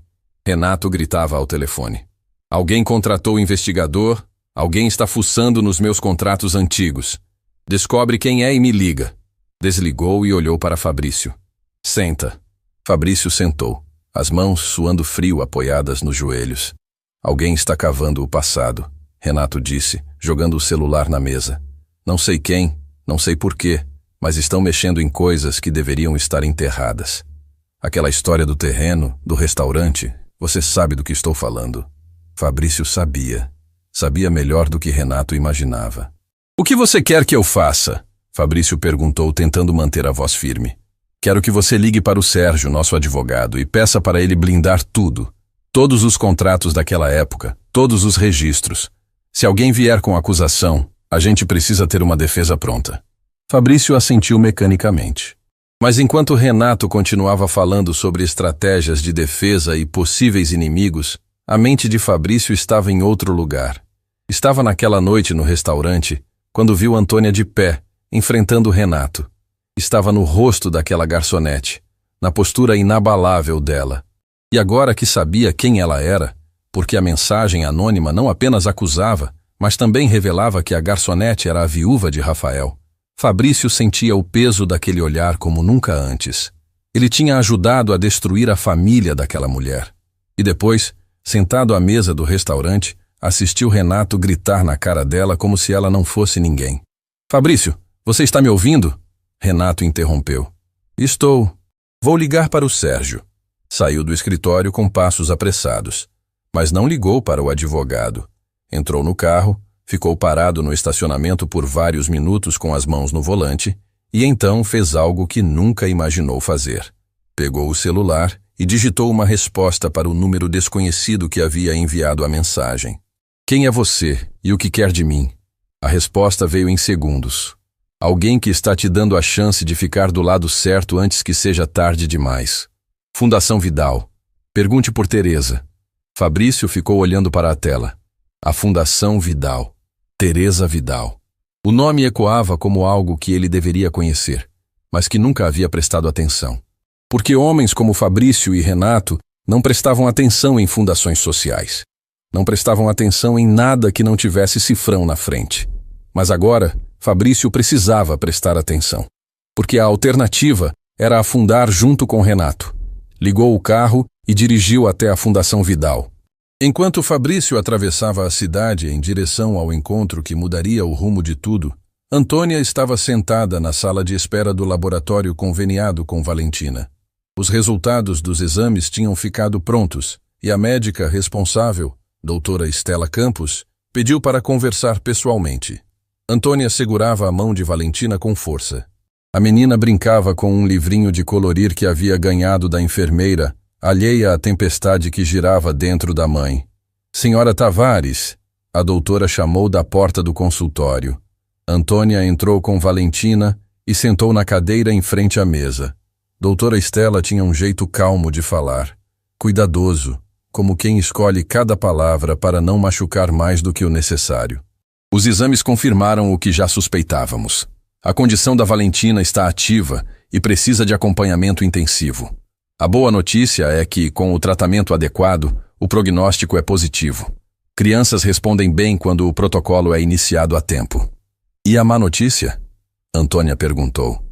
Renato gritava ao telefone. Alguém contratou o investigador, alguém está fuçando nos meus contratos antigos. Descobre quem é e me liga. Desligou e olhou para Fabrício. Senta. Fabrício sentou, as mãos suando frio apoiadas nos joelhos. Alguém está cavando o passado, Renato disse, jogando o celular na mesa. Não sei quem, não sei porquê, mas estão mexendo em coisas que deveriam estar enterradas. Aquela história do terreno, do restaurante, você sabe do que estou falando. Fabrício sabia. Sabia melhor do que Renato imaginava. O que você quer que eu faça? Fabrício perguntou, tentando manter a voz firme. Quero que você ligue para o Sérgio, nosso advogado, e peça para ele blindar tudo. Todos os contratos daquela época, todos os registros. Se alguém vier com acusação, a gente precisa ter uma defesa pronta. Fabrício assentiu mecanicamente. Mas enquanto Renato continuava falando sobre estratégias de defesa e possíveis inimigos, a mente de Fabrício estava em outro lugar. Estava naquela noite no restaurante, quando viu Antônia de pé, enfrentando Renato. Estava no rosto daquela garçonete, na postura inabalável dela. E agora que sabia quem ela era, porque a mensagem anônima não apenas acusava, mas também revelava que a garçonete era a viúva de Rafael, Fabrício sentia o peso daquele olhar como nunca antes. Ele tinha ajudado a destruir a família daquela mulher. E depois, sentado à mesa do restaurante, assistiu Renato gritar na cara dela como se ela não fosse ninguém. Fabrício, você está me ouvindo? Renato interrompeu. Estou. Vou ligar para o Sérgio. Saiu do escritório com passos apressados, mas não ligou para o advogado. Entrou no carro, ficou parado no estacionamento por vários minutos com as mãos no volante e então fez algo que nunca imaginou fazer. Pegou o celular e digitou uma resposta para o número desconhecido que havia enviado a mensagem. Quem é você e o que quer de mim? A resposta veio em segundos. Alguém que está te dando a chance de ficar do lado certo antes que seja tarde demais. Fundação Vidal. Pergunte por Teresa. Fabrício ficou olhando para a tela. A Fundação Vidal. Teresa Vidal. O nome ecoava como algo que ele deveria conhecer, mas que nunca havia prestado atenção. Porque homens como Fabrício e Renato não prestavam atenção em fundações sociais. Não prestavam atenção em nada que não tivesse cifrão na frente. Mas agora, Fabrício precisava prestar atenção. Porque a alternativa era afundar junto com Renato. Ligou o carro e dirigiu até a Fundação Vidal. Enquanto Fabrício atravessava a cidade em direção ao encontro que mudaria o rumo de tudo, Antônia estava sentada na sala de espera do laboratório conveniado com Valentina. Os resultados dos exames tinham ficado prontos e a médica responsável, doutora Estela Campos, pediu para conversar pessoalmente. Antônia segurava a mão de Valentina com força. A menina brincava com um livrinho de colorir que havia ganhado da enfermeira, alheia à tempestade que girava dentro da mãe. Senhora Tavares, a doutora chamou da porta do consultório. Antônia entrou com Valentina e sentou na cadeira em frente à mesa. Doutora Estela tinha um jeito calmo de falar, cuidadoso, como quem escolhe cada palavra para não machucar mais do que o necessário. Os exames confirmaram o que já suspeitávamos. A condição da Valentina está ativa e precisa de acompanhamento intensivo. A boa notícia é que, com o tratamento adequado, o prognóstico é positivo. Crianças respondem bem quando o protocolo é iniciado a tempo. E a má notícia? Antônia perguntou.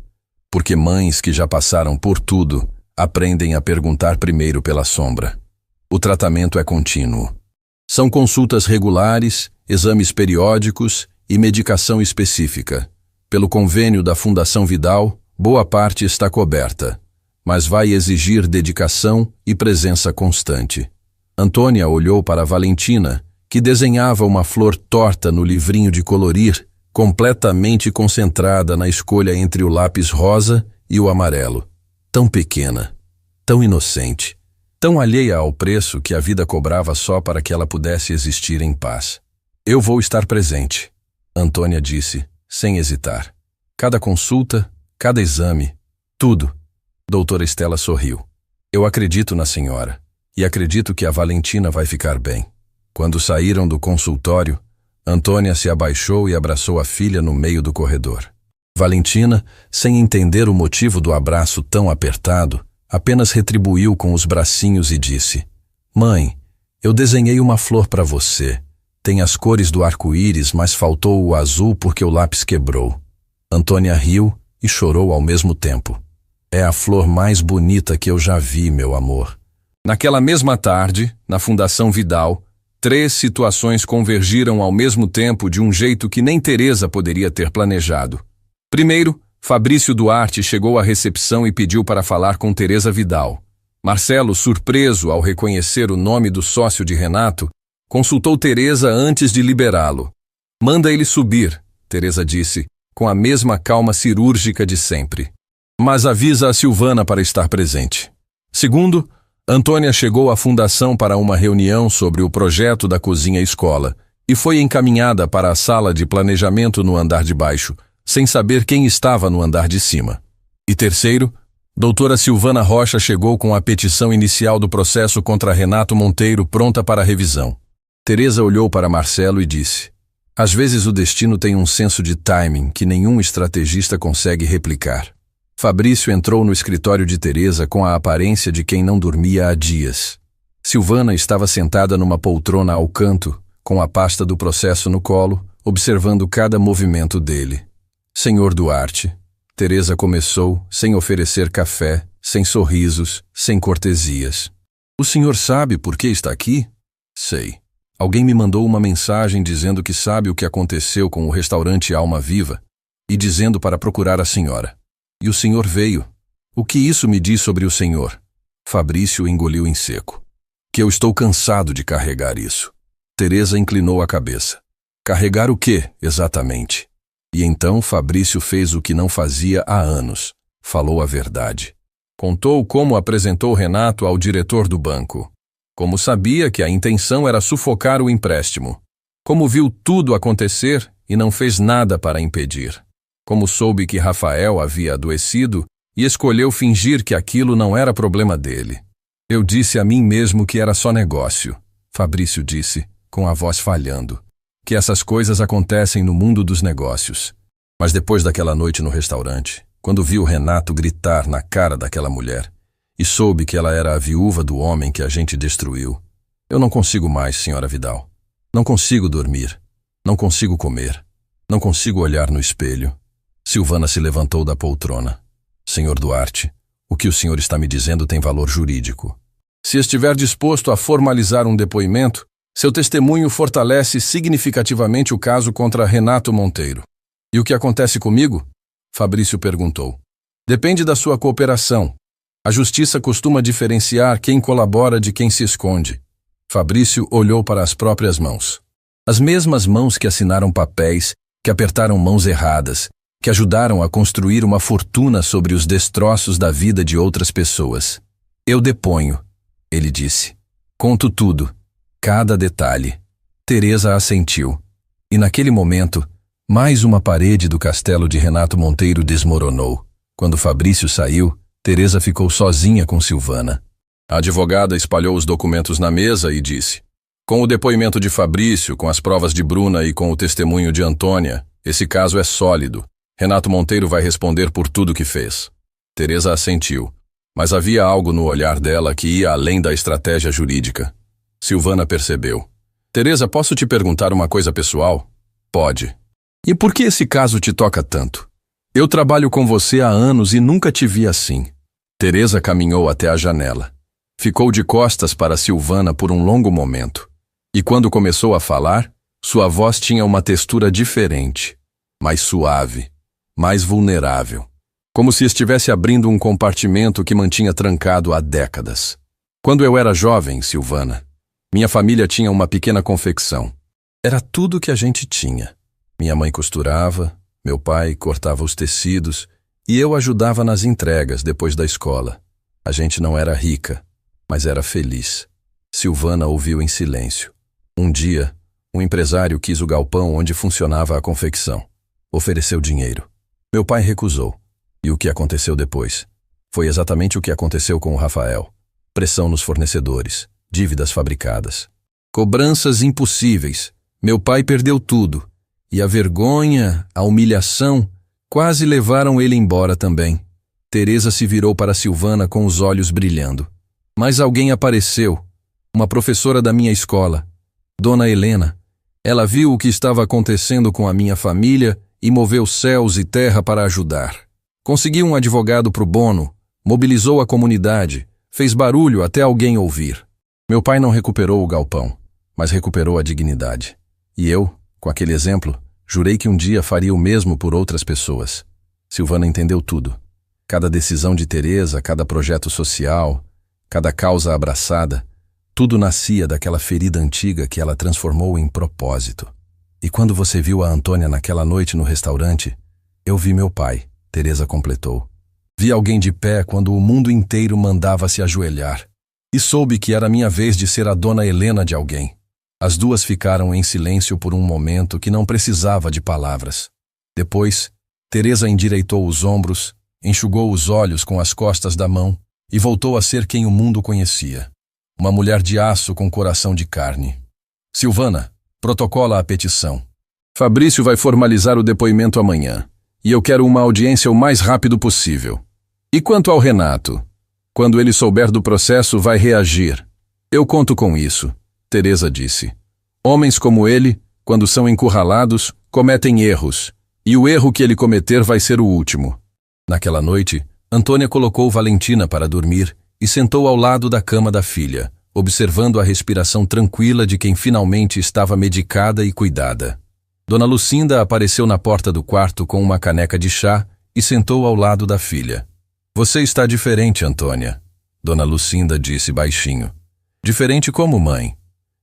Porque mães que já passaram por tudo aprendem a perguntar primeiro pela sombra. O tratamento é contínuo. São consultas regulares, exames periódicos e medicação específica. Pelo convênio da Fundação Vidal, boa parte está coberta, mas vai exigir dedicação e presença constante. Antônia olhou para Valentina, que desenhava uma flor torta no livrinho de colorir, completamente concentrada na escolha entre o lápis rosa e o amarelo. Tão pequena, tão inocente, tão alheia ao preço que a vida cobrava só para que ela pudesse existir em paz. Eu vou estar presente, Antônia disse, sem hesitar. Cada consulta, cada exame, tudo. Doutora Estela sorriu. Eu acredito na senhora, e acredito que a Valentina vai ficar bem. Quando saíram do consultório, Antônia se abaixou e abraçou a filha no meio do corredor. Valentina, sem entender o motivo do abraço tão apertado, apenas retribuiu com os bracinhos e disse: Mãe, eu desenhei uma flor para você. Tem as cores do arco-íris, mas faltou o azul porque o lápis quebrou. Antônia riu e chorou ao mesmo tempo. É a flor mais bonita que eu já vi, meu amor. Naquela mesma tarde, na Fundação Vidal, 3 situações convergiram ao mesmo tempo de um jeito que nem Teresa poderia ter planejado. Primeiro, Fabrício Duarte chegou à recepção e pediu para falar com Teresa Vidal. Marcelo, surpreso ao reconhecer o nome do sócio de Renato, consultou Teresa antes de liberá-lo. Manda ele subir, Teresa disse, com a mesma calma cirúrgica de sempre. Mas avisa a Silvana para estar presente. Segundo, Antônia chegou à fundação para uma reunião sobre o projeto da cozinha-escola e foi encaminhada para a sala de planejamento no andar de baixo, sem saber quem estava no andar de cima. E terceiro, doutora Silvana Rocha chegou com a petição inicial do processo contra Renato Monteiro pronta para revisão. Teresa olhou para Marcelo e disse: às vezes o destino tem um senso de timing que nenhum estrategista consegue replicar. Fabrício entrou no escritório de Teresa com a aparência de quem não dormia há dias. Silvana estava sentada numa poltrona ao canto, com a pasta do processo no colo, observando cada movimento dele. Senhor Duarte, Teresa começou, sem oferecer café, sem sorrisos, sem cortesias. O senhor sabe por que está aqui? Sei. Alguém me mandou uma mensagem dizendo que sabe o que aconteceu com o restaurante Alma Viva e dizendo para procurar a senhora. E o senhor veio. O que isso me diz sobre o senhor? Fabrício engoliu em seco. Que eu estou cansado de carregar isso. Teresa inclinou a cabeça. Carregar o quê, exatamente? E então Fabrício fez o que não fazia há anos. Falou a verdade. Contou como apresentou Renato ao diretor do banco. Como sabia que a intenção era sufocar o empréstimo. Como viu tudo acontecer e não fez nada para impedir. Como soube que Rafael havia adoecido e escolheu fingir que aquilo não era problema dele. Eu disse a mim mesmo que era só negócio, Fabrício disse, com a voz falhando, que essas coisas acontecem no mundo dos negócios. Mas depois daquela noite no restaurante, quando vi o Renato gritar na cara daquela mulher, e soube que ela era a viúva do homem que a gente destruiu, eu não consigo mais, senhora Vidal. Não consigo dormir, não consigo comer, não consigo olhar no espelho. Silvana se levantou da poltrona. Senhor Duarte, o que o senhor está me dizendo tem valor jurídico. Se estiver disposto a formalizar um depoimento, seu testemunho fortalece significativamente o caso contra Renato Monteiro. E o que acontece comigo? Fabrício perguntou. Depende da sua cooperação. A justiça costuma diferenciar quem colabora de quem se esconde. Fabrício olhou para as próprias mãos. As mesmas mãos que assinaram papéis, que apertaram mãos erradas, que ajudaram a construir uma fortuna sobre os destroços da vida de outras pessoas. Eu deponho, ele disse. Conto tudo, cada detalhe. Teresa assentiu. E naquele momento, mais uma parede do castelo de Renato Monteiro desmoronou. Quando Fabrício saiu, Teresa ficou sozinha com Silvana. A advogada espalhou os documentos na mesa e disse: com o depoimento de Fabrício, com as provas de Bruna e com o testemunho de Antônia, esse caso é sólido. Renato Monteiro vai responder por tudo que fez. Teresa assentiu, mas havia algo no olhar dela que ia além da estratégia jurídica. Silvana percebeu. Teresa, posso te perguntar uma coisa pessoal? Pode. E por que esse caso te toca tanto? Eu trabalho com você há anos e nunca te vi assim. Teresa caminhou até a janela. Ficou de costas para Silvana por um longo momento. E quando começou a falar, sua voz tinha uma textura diferente, mais suave, mais vulnerável, como se estivesse abrindo um compartimento que mantinha trancado há décadas. Quando eu era jovem, Silvana, minha família tinha uma pequena confecção. Era tudo que a gente tinha. Minha mãe costurava, meu pai cortava os tecidos e eu ajudava nas entregas depois da escola. A gente não era rica, mas era feliz. Silvana ouviu em silêncio. Um dia, um empresário quis o galpão onde funcionava a confecção. Ofereceu dinheiro. Meu pai recusou. E o que aconteceu depois? Foi exatamente o que aconteceu com o Rafael. Pressão nos fornecedores, dívidas fabricadas, cobranças impossíveis. Meu pai perdeu tudo. E a vergonha, a humilhação, quase levaram ele embora também. Teresa se virou para Silvana com os olhos brilhando. Mas alguém apareceu. Uma professora da minha escola, Dona Helena. Ela viu o que estava acontecendo com a minha família e moveu céus e terra para ajudar. Conseguiu um advogado pro bono, mobilizou a comunidade, fez barulho até alguém ouvir. Meu pai não recuperou o galpão, mas recuperou a dignidade. E eu, com aquele exemplo, jurei que um dia faria o mesmo por outras pessoas. Silvana entendeu tudo. Cada decisão de Teresa, cada projeto social, cada causa abraçada, tudo nascia daquela ferida antiga que ela transformou em propósito. E quando você viu a Antônia naquela noite no restaurante, eu vi meu pai, Teresa completou. Vi alguém de pé quando o mundo inteiro mandava se ajoelhar. E soube que era minha vez de ser a dona Helena de alguém. As duas ficaram em silêncio por um momento que não precisava de palavras. Depois, Teresa endireitou os ombros, enxugou os olhos com as costas da mão e voltou a ser quem o mundo conhecia. Uma mulher de aço com coração de carne. Silvana, protocola a petição. Fabrício vai formalizar o depoimento amanhã, e eu quero uma audiência o mais rápido possível. E quanto ao Renato? Quando ele souber do processo, vai reagir. Eu conto com isso, Teresa disse. Homens como ele, quando são encurralados, cometem erros, e o erro que ele cometer vai ser o último. Naquela noite, Antônia colocou Valentina para dormir e sentou ao lado da cama da filha, observando a respiração tranquila de quem finalmente estava medicada e cuidada. Dona Lucinda apareceu na porta do quarto com uma caneca de chá e sentou ao lado da filha. Você está diferente, Antônia, Dona Lucinda disse baixinho. Diferente como mãe.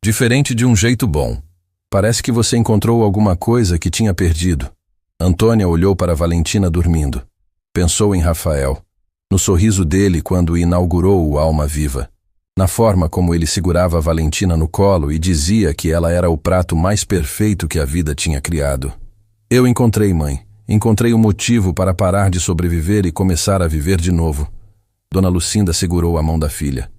Diferente de um jeito bom. Parece que você encontrou alguma coisa que tinha perdido. Antônia olhou para Valentina dormindo. Pensou em Rafael. No sorriso dele quando inaugurou o Alma Viva. Na forma como ele segurava Valentina no colo e dizia que ela era o prato mais perfeito que a vida tinha criado. Eu encontrei, mãe. Encontrei o motivo para parar de sobreviver e começar a viver de novo. Dona Lucinda segurou a mão da filha.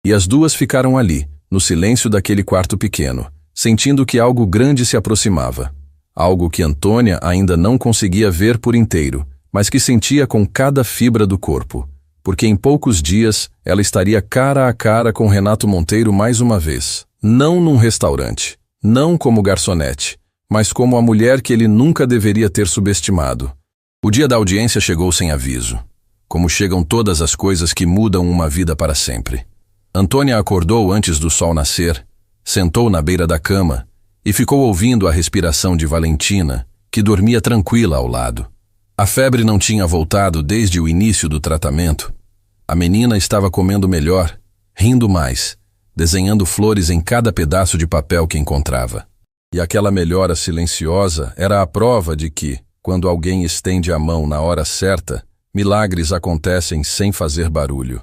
E as duas ficaram ali, no silêncio daquele quarto pequeno, sentindo que algo grande se aproximava. Algo que Antônia ainda não conseguia ver por inteiro, mas que sentia com cada fibra do corpo. Porque em poucos dias ela estaria cara a cara com Renato Monteiro mais uma vez. Não num restaurante, não como garçonete, mas como a mulher que ele nunca deveria ter subestimado. O dia da audiência chegou sem aviso. Como chegam todas as coisas que mudam uma vida para sempre. Antônia acordou antes do sol nascer, sentou na beira da cama e ficou ouvindo a respiração de Valentina, que dormia tranquila ao lado. A febre não tinha voltado desde o início do tratamento. A menina estava comendo melhor, rindo mais, desenhando flores em cada pedaço de papel que encontrava. E aquela melhora silenciosa era a prova de que, quando alguém estende a mão na hora certa, milagres acontecem sem fazer barulho.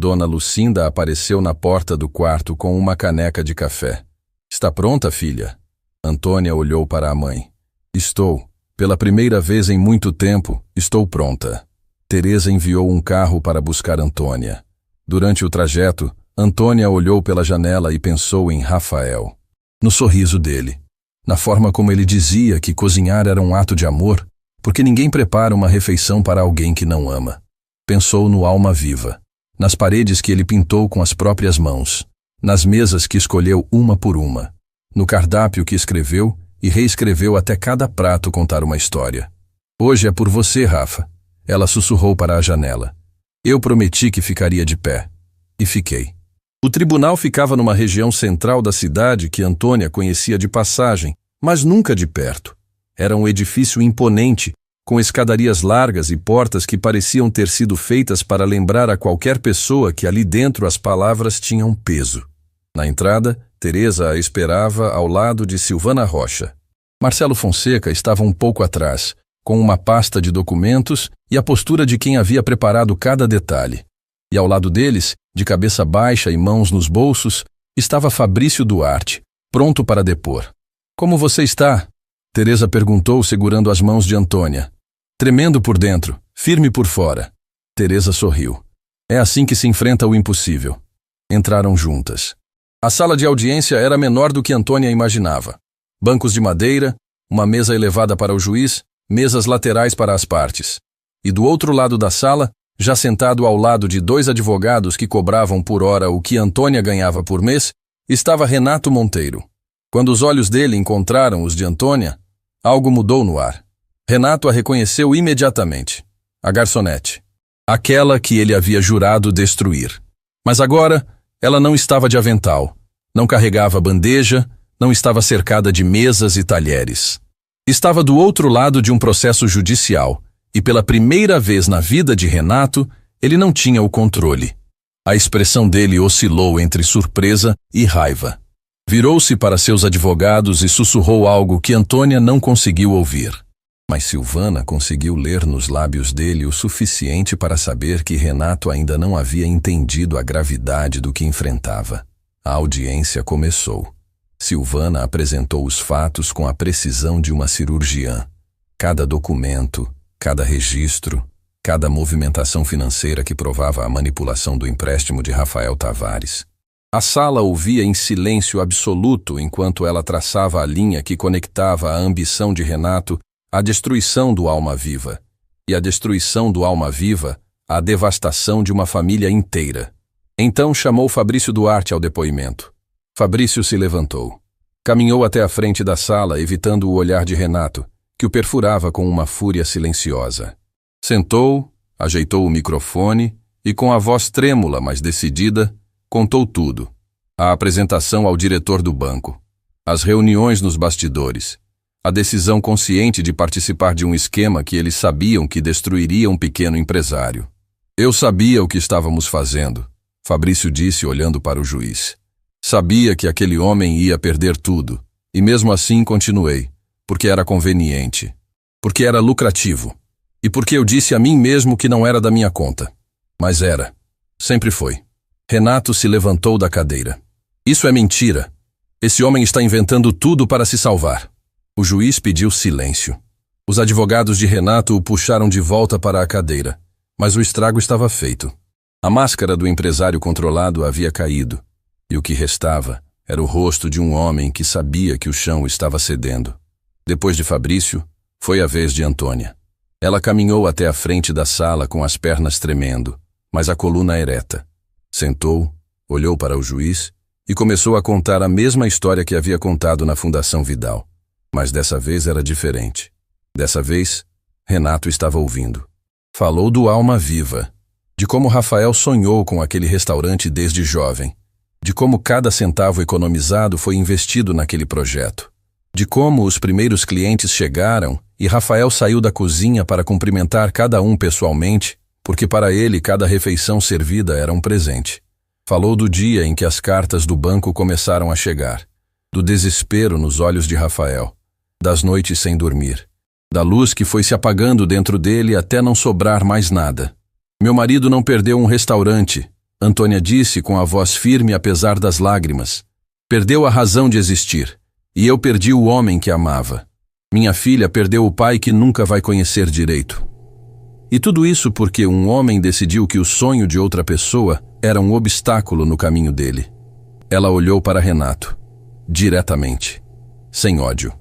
Dona Lucinda apareceu na porta do quarto com uma caneca de café. Está pronta, filha? Antônia olhou para a mãe. Estou. Pela primeira vez em muito tempo, estou pronta. Teresa enviou um carro para buscar Antônia. Durante o trajeto, Antônia olhou pela janela e pensou em Rafael. No sorriso dele. Na forma como ele dizia que cozinhar era um ato de amor, porque ninguém prepara uma refeição para alguém que não ama. Pensou no Alma Viva. Nas paredes que ele pintou com as próprias mãos. Nas mesas que escolheu uma por uma. No cardápio que escreveu e reescreveu até cada prato contar uma história. Hoje é por você, Rafa. Ela sussurrou para a janela. Eu prometi que ficaria de pé. E fiquei. O tribunal ficava numa região central da cidade que Antônia conhecia de passagem, mas nunca de perto. Era um edifício imponente, com escadarias largas e portas que pareciam ter sido feitas para lembrar a qualquer pessoa que ali dentro as palavras tinham peso. Na entrada, Teresa a esperava ao lado de Silvana Rocha. Marcelo Fonseca estava um pouco atrás, com uma pasta de documentos e a postura de quem havia preparado cada detalhe. E ao lado deles, de cabeça baixa e mãos nos bolsos, estava Fabrício Duarte, pronto para depor. Como você está? Teresa perguntou segurando as mãos de Antônia. Tremendo por dentro, firme por fora. Teresa sorriu. É assim que se enfrenta o impossível. Entraram juntas. A sala de audiência era menor do que Antônia imaginava. Bancos de madeira, uma mesa elevada para o juiz, mesas laterais para as partes. E do outro lado da sala, já sentado ao lado de dois advogados que cobravam por hora o que Antônia ganhava por mês, estava Renato Monteiro. Quando os olhos dele encontraram os de Antônia, algo mudou no ar. Renato a reconheceu imediatamente. A garçonete. Aquela que ele havia jurado destruir. Mas agora, ela não estava de avental. Não carregava bandeja, não estava cercada de mesas e talheres. Estava do outro lado de um processo judicial, E pela primeira vez na vida de Renato, ele não tinha o controle. A expressão dele oscilou entre surpresa e raiva. Virou-se para seus advogados e sussurrou algo que Antônia não conseguiu ouvir. Mas Silvana conseguiu ler nos lábios dele o suficiente para saber que Renato ainda não havia entendido a gravidade do que enfrentava. A audiência começou. Silvana apresentou os fatos com a precisão de uma cirurgiã. Cada documento, cada registro, cada movimentação financeira que provava a manipulação do empréstimo de Rafael Tavares. A sala ouvia em silêncio absoluto enquanto ela traçava a linha que conectava a ambição de Renato à destruição do Alma Viva, e a destruição do Alma Viva à devastação de uma família inteira. Então chamou Fabrício Duarte ao depoimento. Fabrício se levantou. Caminhou até a frente da sala, evitando o olhar de Renato, que o perfurava com uma fúria silenciosa. Sentou, ajeitou o microfone e, com a voz trêmula, mas decidida, contou tudo. A apresentação ao diretor do banco, as reuniões nos bastidores, a decisão consciente de participar de um esquema que eles sabiam que destruiria um pequeno empresário. Eu sabia o que estávamos fazendo, Fabrício disse olhando para o juiz. Sabia que aquele homem ia perder tudo, e mesmo assim continuei, porque era conveniente, porque era lucrativo, e porque eu disse a mim mesmo que não era da minha conta. Mas era. Sempre foi. Renato se levantou da cadeira. Isso é mentira. Esse homem está inventando tudo para se salvar. O juiz pediu silêncio. Os advogados de Renato o puxaram de volta para a cadeira, mas o estrago estava feito. A máscara do empresário controlado havia caído, e o que restava era o rosto de um homem que sabia que o chão estava cedendo. Depois de Fabrício, foi a vez de Antônia. Ela caminhou até a frente da sala com as pernas tremendo, mas a coluna ereta. Sentou, olhou para o juiz e começou a contar a mesma história que havia contado na Fundação Vidal. Mas dessa vez era diferente. Dessa vez, Renato estava ouvindo. Falou do Alma Viva, de como Rafael sonhou com aquele restaurante desde jovem, de como cada centavo economizado foi investido naquele projeto, de como os primeiros clientes chegaram e Rafael saiu da cozinha para cumprimentar cada um pessoalmente, porque para ele cada refeição servida era um presente. Falou do dia em que as cartas do banco começaram a chegar, do desespero nos olhos de Rafael, das noites sem dormir, da luz que foi se apagando dentro dele até não sobrar mais nada. Meu marido não perdeu um restaurante, Antônia disse com a voz firme apesar das lágrimas. Perdeu a razão de existir, e eu perdi o homem que amava. Minha filha perdeu o pai que nunca vai conhecer direito. E tudo isso porque um homem decidiu que o sonho de outra pessoa era um obstáculo no caminho dele. Ela olhou para Renato, diretamente, sem ódio,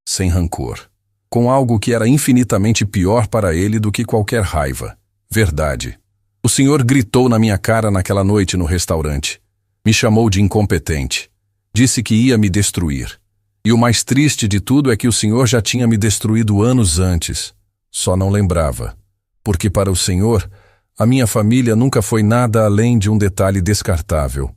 sem rancor, com algo que era infinitamente pior para ele do que qualquer raiva. Verdade. O senhor gritou na minha cara naquela noite no restaurante. Me chamou de incompetente. Disse que ia me destruir. E o mais triste de tudo é que o senhor já tinha me destruído anos antes. Só não lembrava. Porque para o senhor, a minha família nunca foi nada além de um detalhe descartável.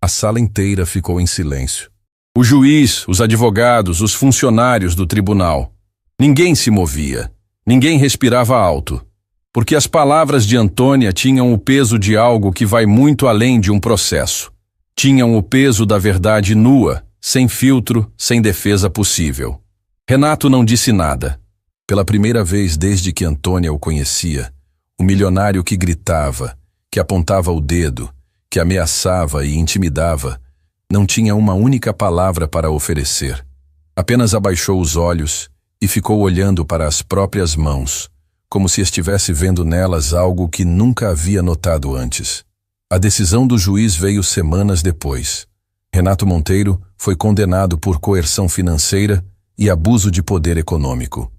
A sala inteira ficou em silêncio. O juiz, os advogados, os funcionários do tribunal. Ninguém se movia. Ninguém respirava alto. Porque as palavras de Antônia tinham o peso de algo que vai muito além de um processo. Tinham o peso da verdade nua, sem filtro, sem defesa possível. Renato não disse nada. Pela primeira vez desde que Antônia o conhecia, o milionário que gritava, que apontava o dedo, que ameaçava e intimidava, não tinha uma única palavra para oferecer. Apenas abaixou os olhos e ficou olhando para as próprias mãos, como se estivesse vendo nelas algo que nunca havia notado antes. A decisão do juiz veio semanas depois. Renato Monteiro foi condenado por coerção financeira e abuso de poder econômico.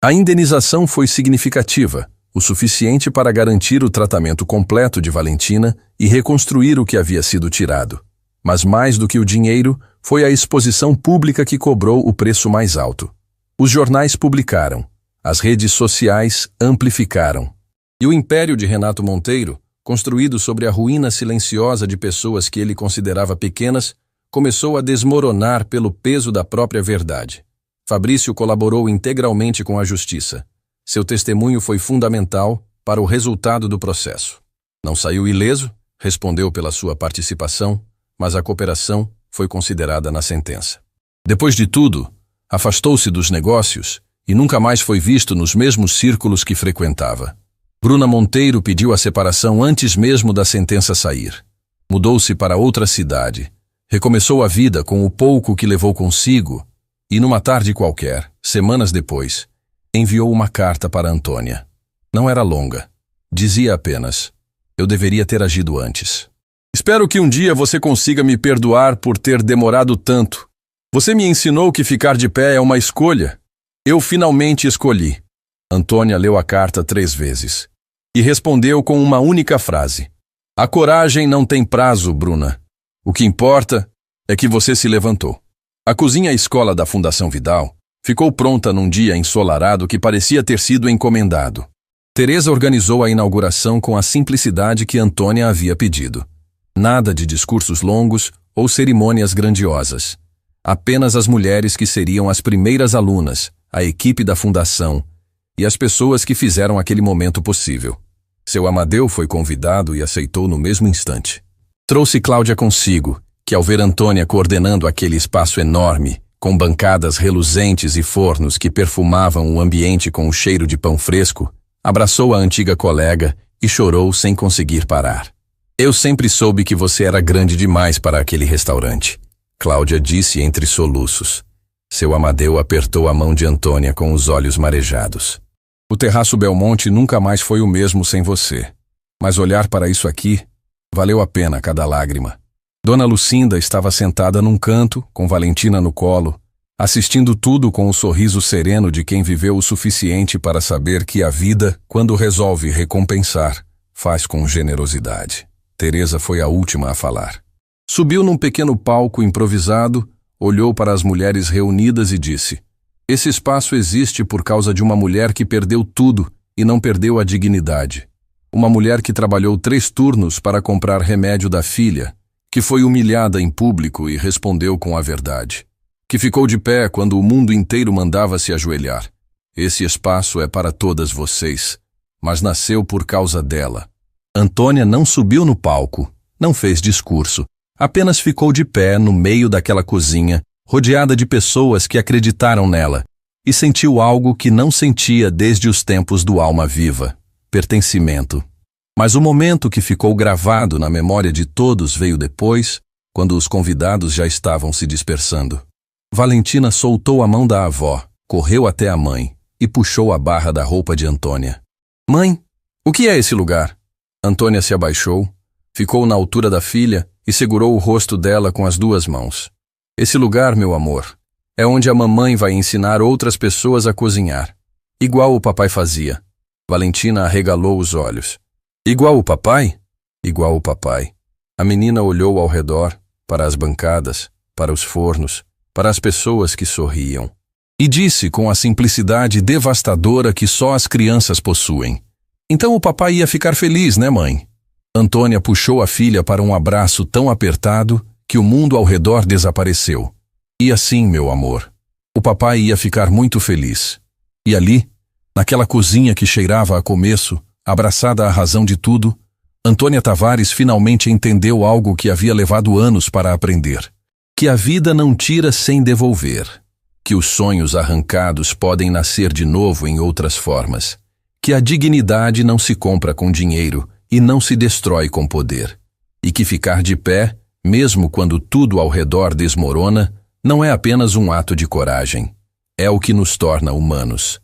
A indenização foi significativa, o suficiente para garantir o tratamento completo de Valentina e reconstruir o que havia sido tirado. Mas mais do que o dinheiro, foi a exposição pública que cobrou o preço mais alto. Os jornais publicaram. As redes sociais amplificaram. E o império de Renato Monteiro, construído sobre a ruína silenciosa de pessoas que ele considerava pequenas, começou a desmoronar pelo peso da própria verdade. Fabrício colaborou integralmente com a justiça. Seu testemunho foi fundamental para o resultado do processo. Não saiu ileso, respondeu pela sua participação, mas a cooperação foi considerada na sentença. Depois de tudo, afastou-se dos negócios e nunca mais foi visto nos mesmos círculos que frequentava. Bruna Monteiro pediu a separação antes mesmo da sentença sair. Mudou-se para outra cidade, recomeçou a vida com o pouco que levou consigo e, numa tarde qualquer, semanas depois, enviou uma carta para Antônia. Não era longa. Dizia apenas: eu deveria ter agido antes. Espero que um dia você consiga me perdoar por ter demorado tanto. Você me ensinou que ficar de pé é uma escolha. Eu finalmente escolhi. Antônia leu a carta 3 vezes e respondeu com uma única frase: a coragem não tem prazo, Bruna. O que importa é que você se levantou. A cozinha-escola da Fundação Vidal ficou pronta num dia ensolarado que parecia ter sido encomendado. Teresa organizou a inauguração com a simplicidade que Antônia havia pedido. Nada de discursos longos ou cerimônias grandiosas. Apenas as mulheres que seriam as primeiras alunas, a equipe da fundação e as pessoas que fizeram aquele momento possível. Seu Amadeu foi convidado e aceitou no mesmo instante. Trouxe Cláudia consigo, que ao ver Antônia coordenando aquele espaço enorme, com bancadas reluzentes e fornos que perfumavam o ambiente com o cheiro de pão fresco, abraçou a antiga colega e chorou sem conseguir parar. Eu sempre soube que você era grande demais para aquele restaurante, Cláudia disse entre soluços. Seu Amadeu apertou a mão de Antônia com os olhos marejados. O terraço Belmonte nunca mais foi o mesmo sem você. Mas olhar para isso aqui, valeu a pena cada lágrima. Dona Lucinda estava sentada num canto, com Valentina no colo, assistindo tudo com o sorriso sereno de quem viveu o suficiente para saber que a vida, quando resolve recompensar, faz com generosidade. Teresa foi a última a falar. Subiu num pequeno palco improvisado, olhou para as mulheres reunidas e disse: esse espaço existe por causa de uma mulher que perdeu tudo e não perdeu a dignidade. Uma mulher que trabalhou 3 turnos para comprar remédio da filha, que foi humilhada em público e respondeu com a verdade. Que ficou de pé quando o mundo inteiro mandava se ajoelhar. Esse espaço é para todas vocês, mas nasceu por causa dela. Antônia não subiu no palco, não fez discurso, apenas ficou de pé no meio daquela cozinha, rodeada de pessoas que acreditaram nela, e sentiu algo que não sentia desde os tempos do Alma Viva: pertencimento. Mas o momento que ficou gravado na memória de todos veio depois, quando os convidados já estavam se dispersando. Valentina soltou a mão da avó, correu até a mãe e puxou a barra da roupa de Antônia. Mãe, o que é esse lugar? Antônia se abaixou, ficou na altura da filha e segurou o rosto dela com as 2 mãos. Esse lugar, meu amor, é onde a mamãe vai ensinar outras pessoas a cozinhar. Igual o papai fazia. Valentina arregalou os olhos. Igual o papai? Igual o papai. A menina olhou ao redor, para as bancadas, para os fornos, para as pessoas que sorriam. E disse com a simplicidade devastadora que só as crianças possuem: então o papai ia ficar feliz, né, mãe? Antônia puxou a filha para um abraço tão apertado que o mundo ao redor desapareceu. E assim, meu amor, o papai ia ficar muito feliz. E ali, naquela cozinha que cheirava a começo, abraçada à razão de tudo, Antônia Tavares finalmente entendeu algo que havia levado anos para aprender: que a vida não tira sem devolver, que os sonhos arrancados podem nascer de novo em outras formas, que a dignidade não se compra com dinheiro e não se destrói com poder, e que ficar de pé, mesmo quando tudo ao redor desmorona, não é apenas um ato de coragem, é o que nos torna humanos.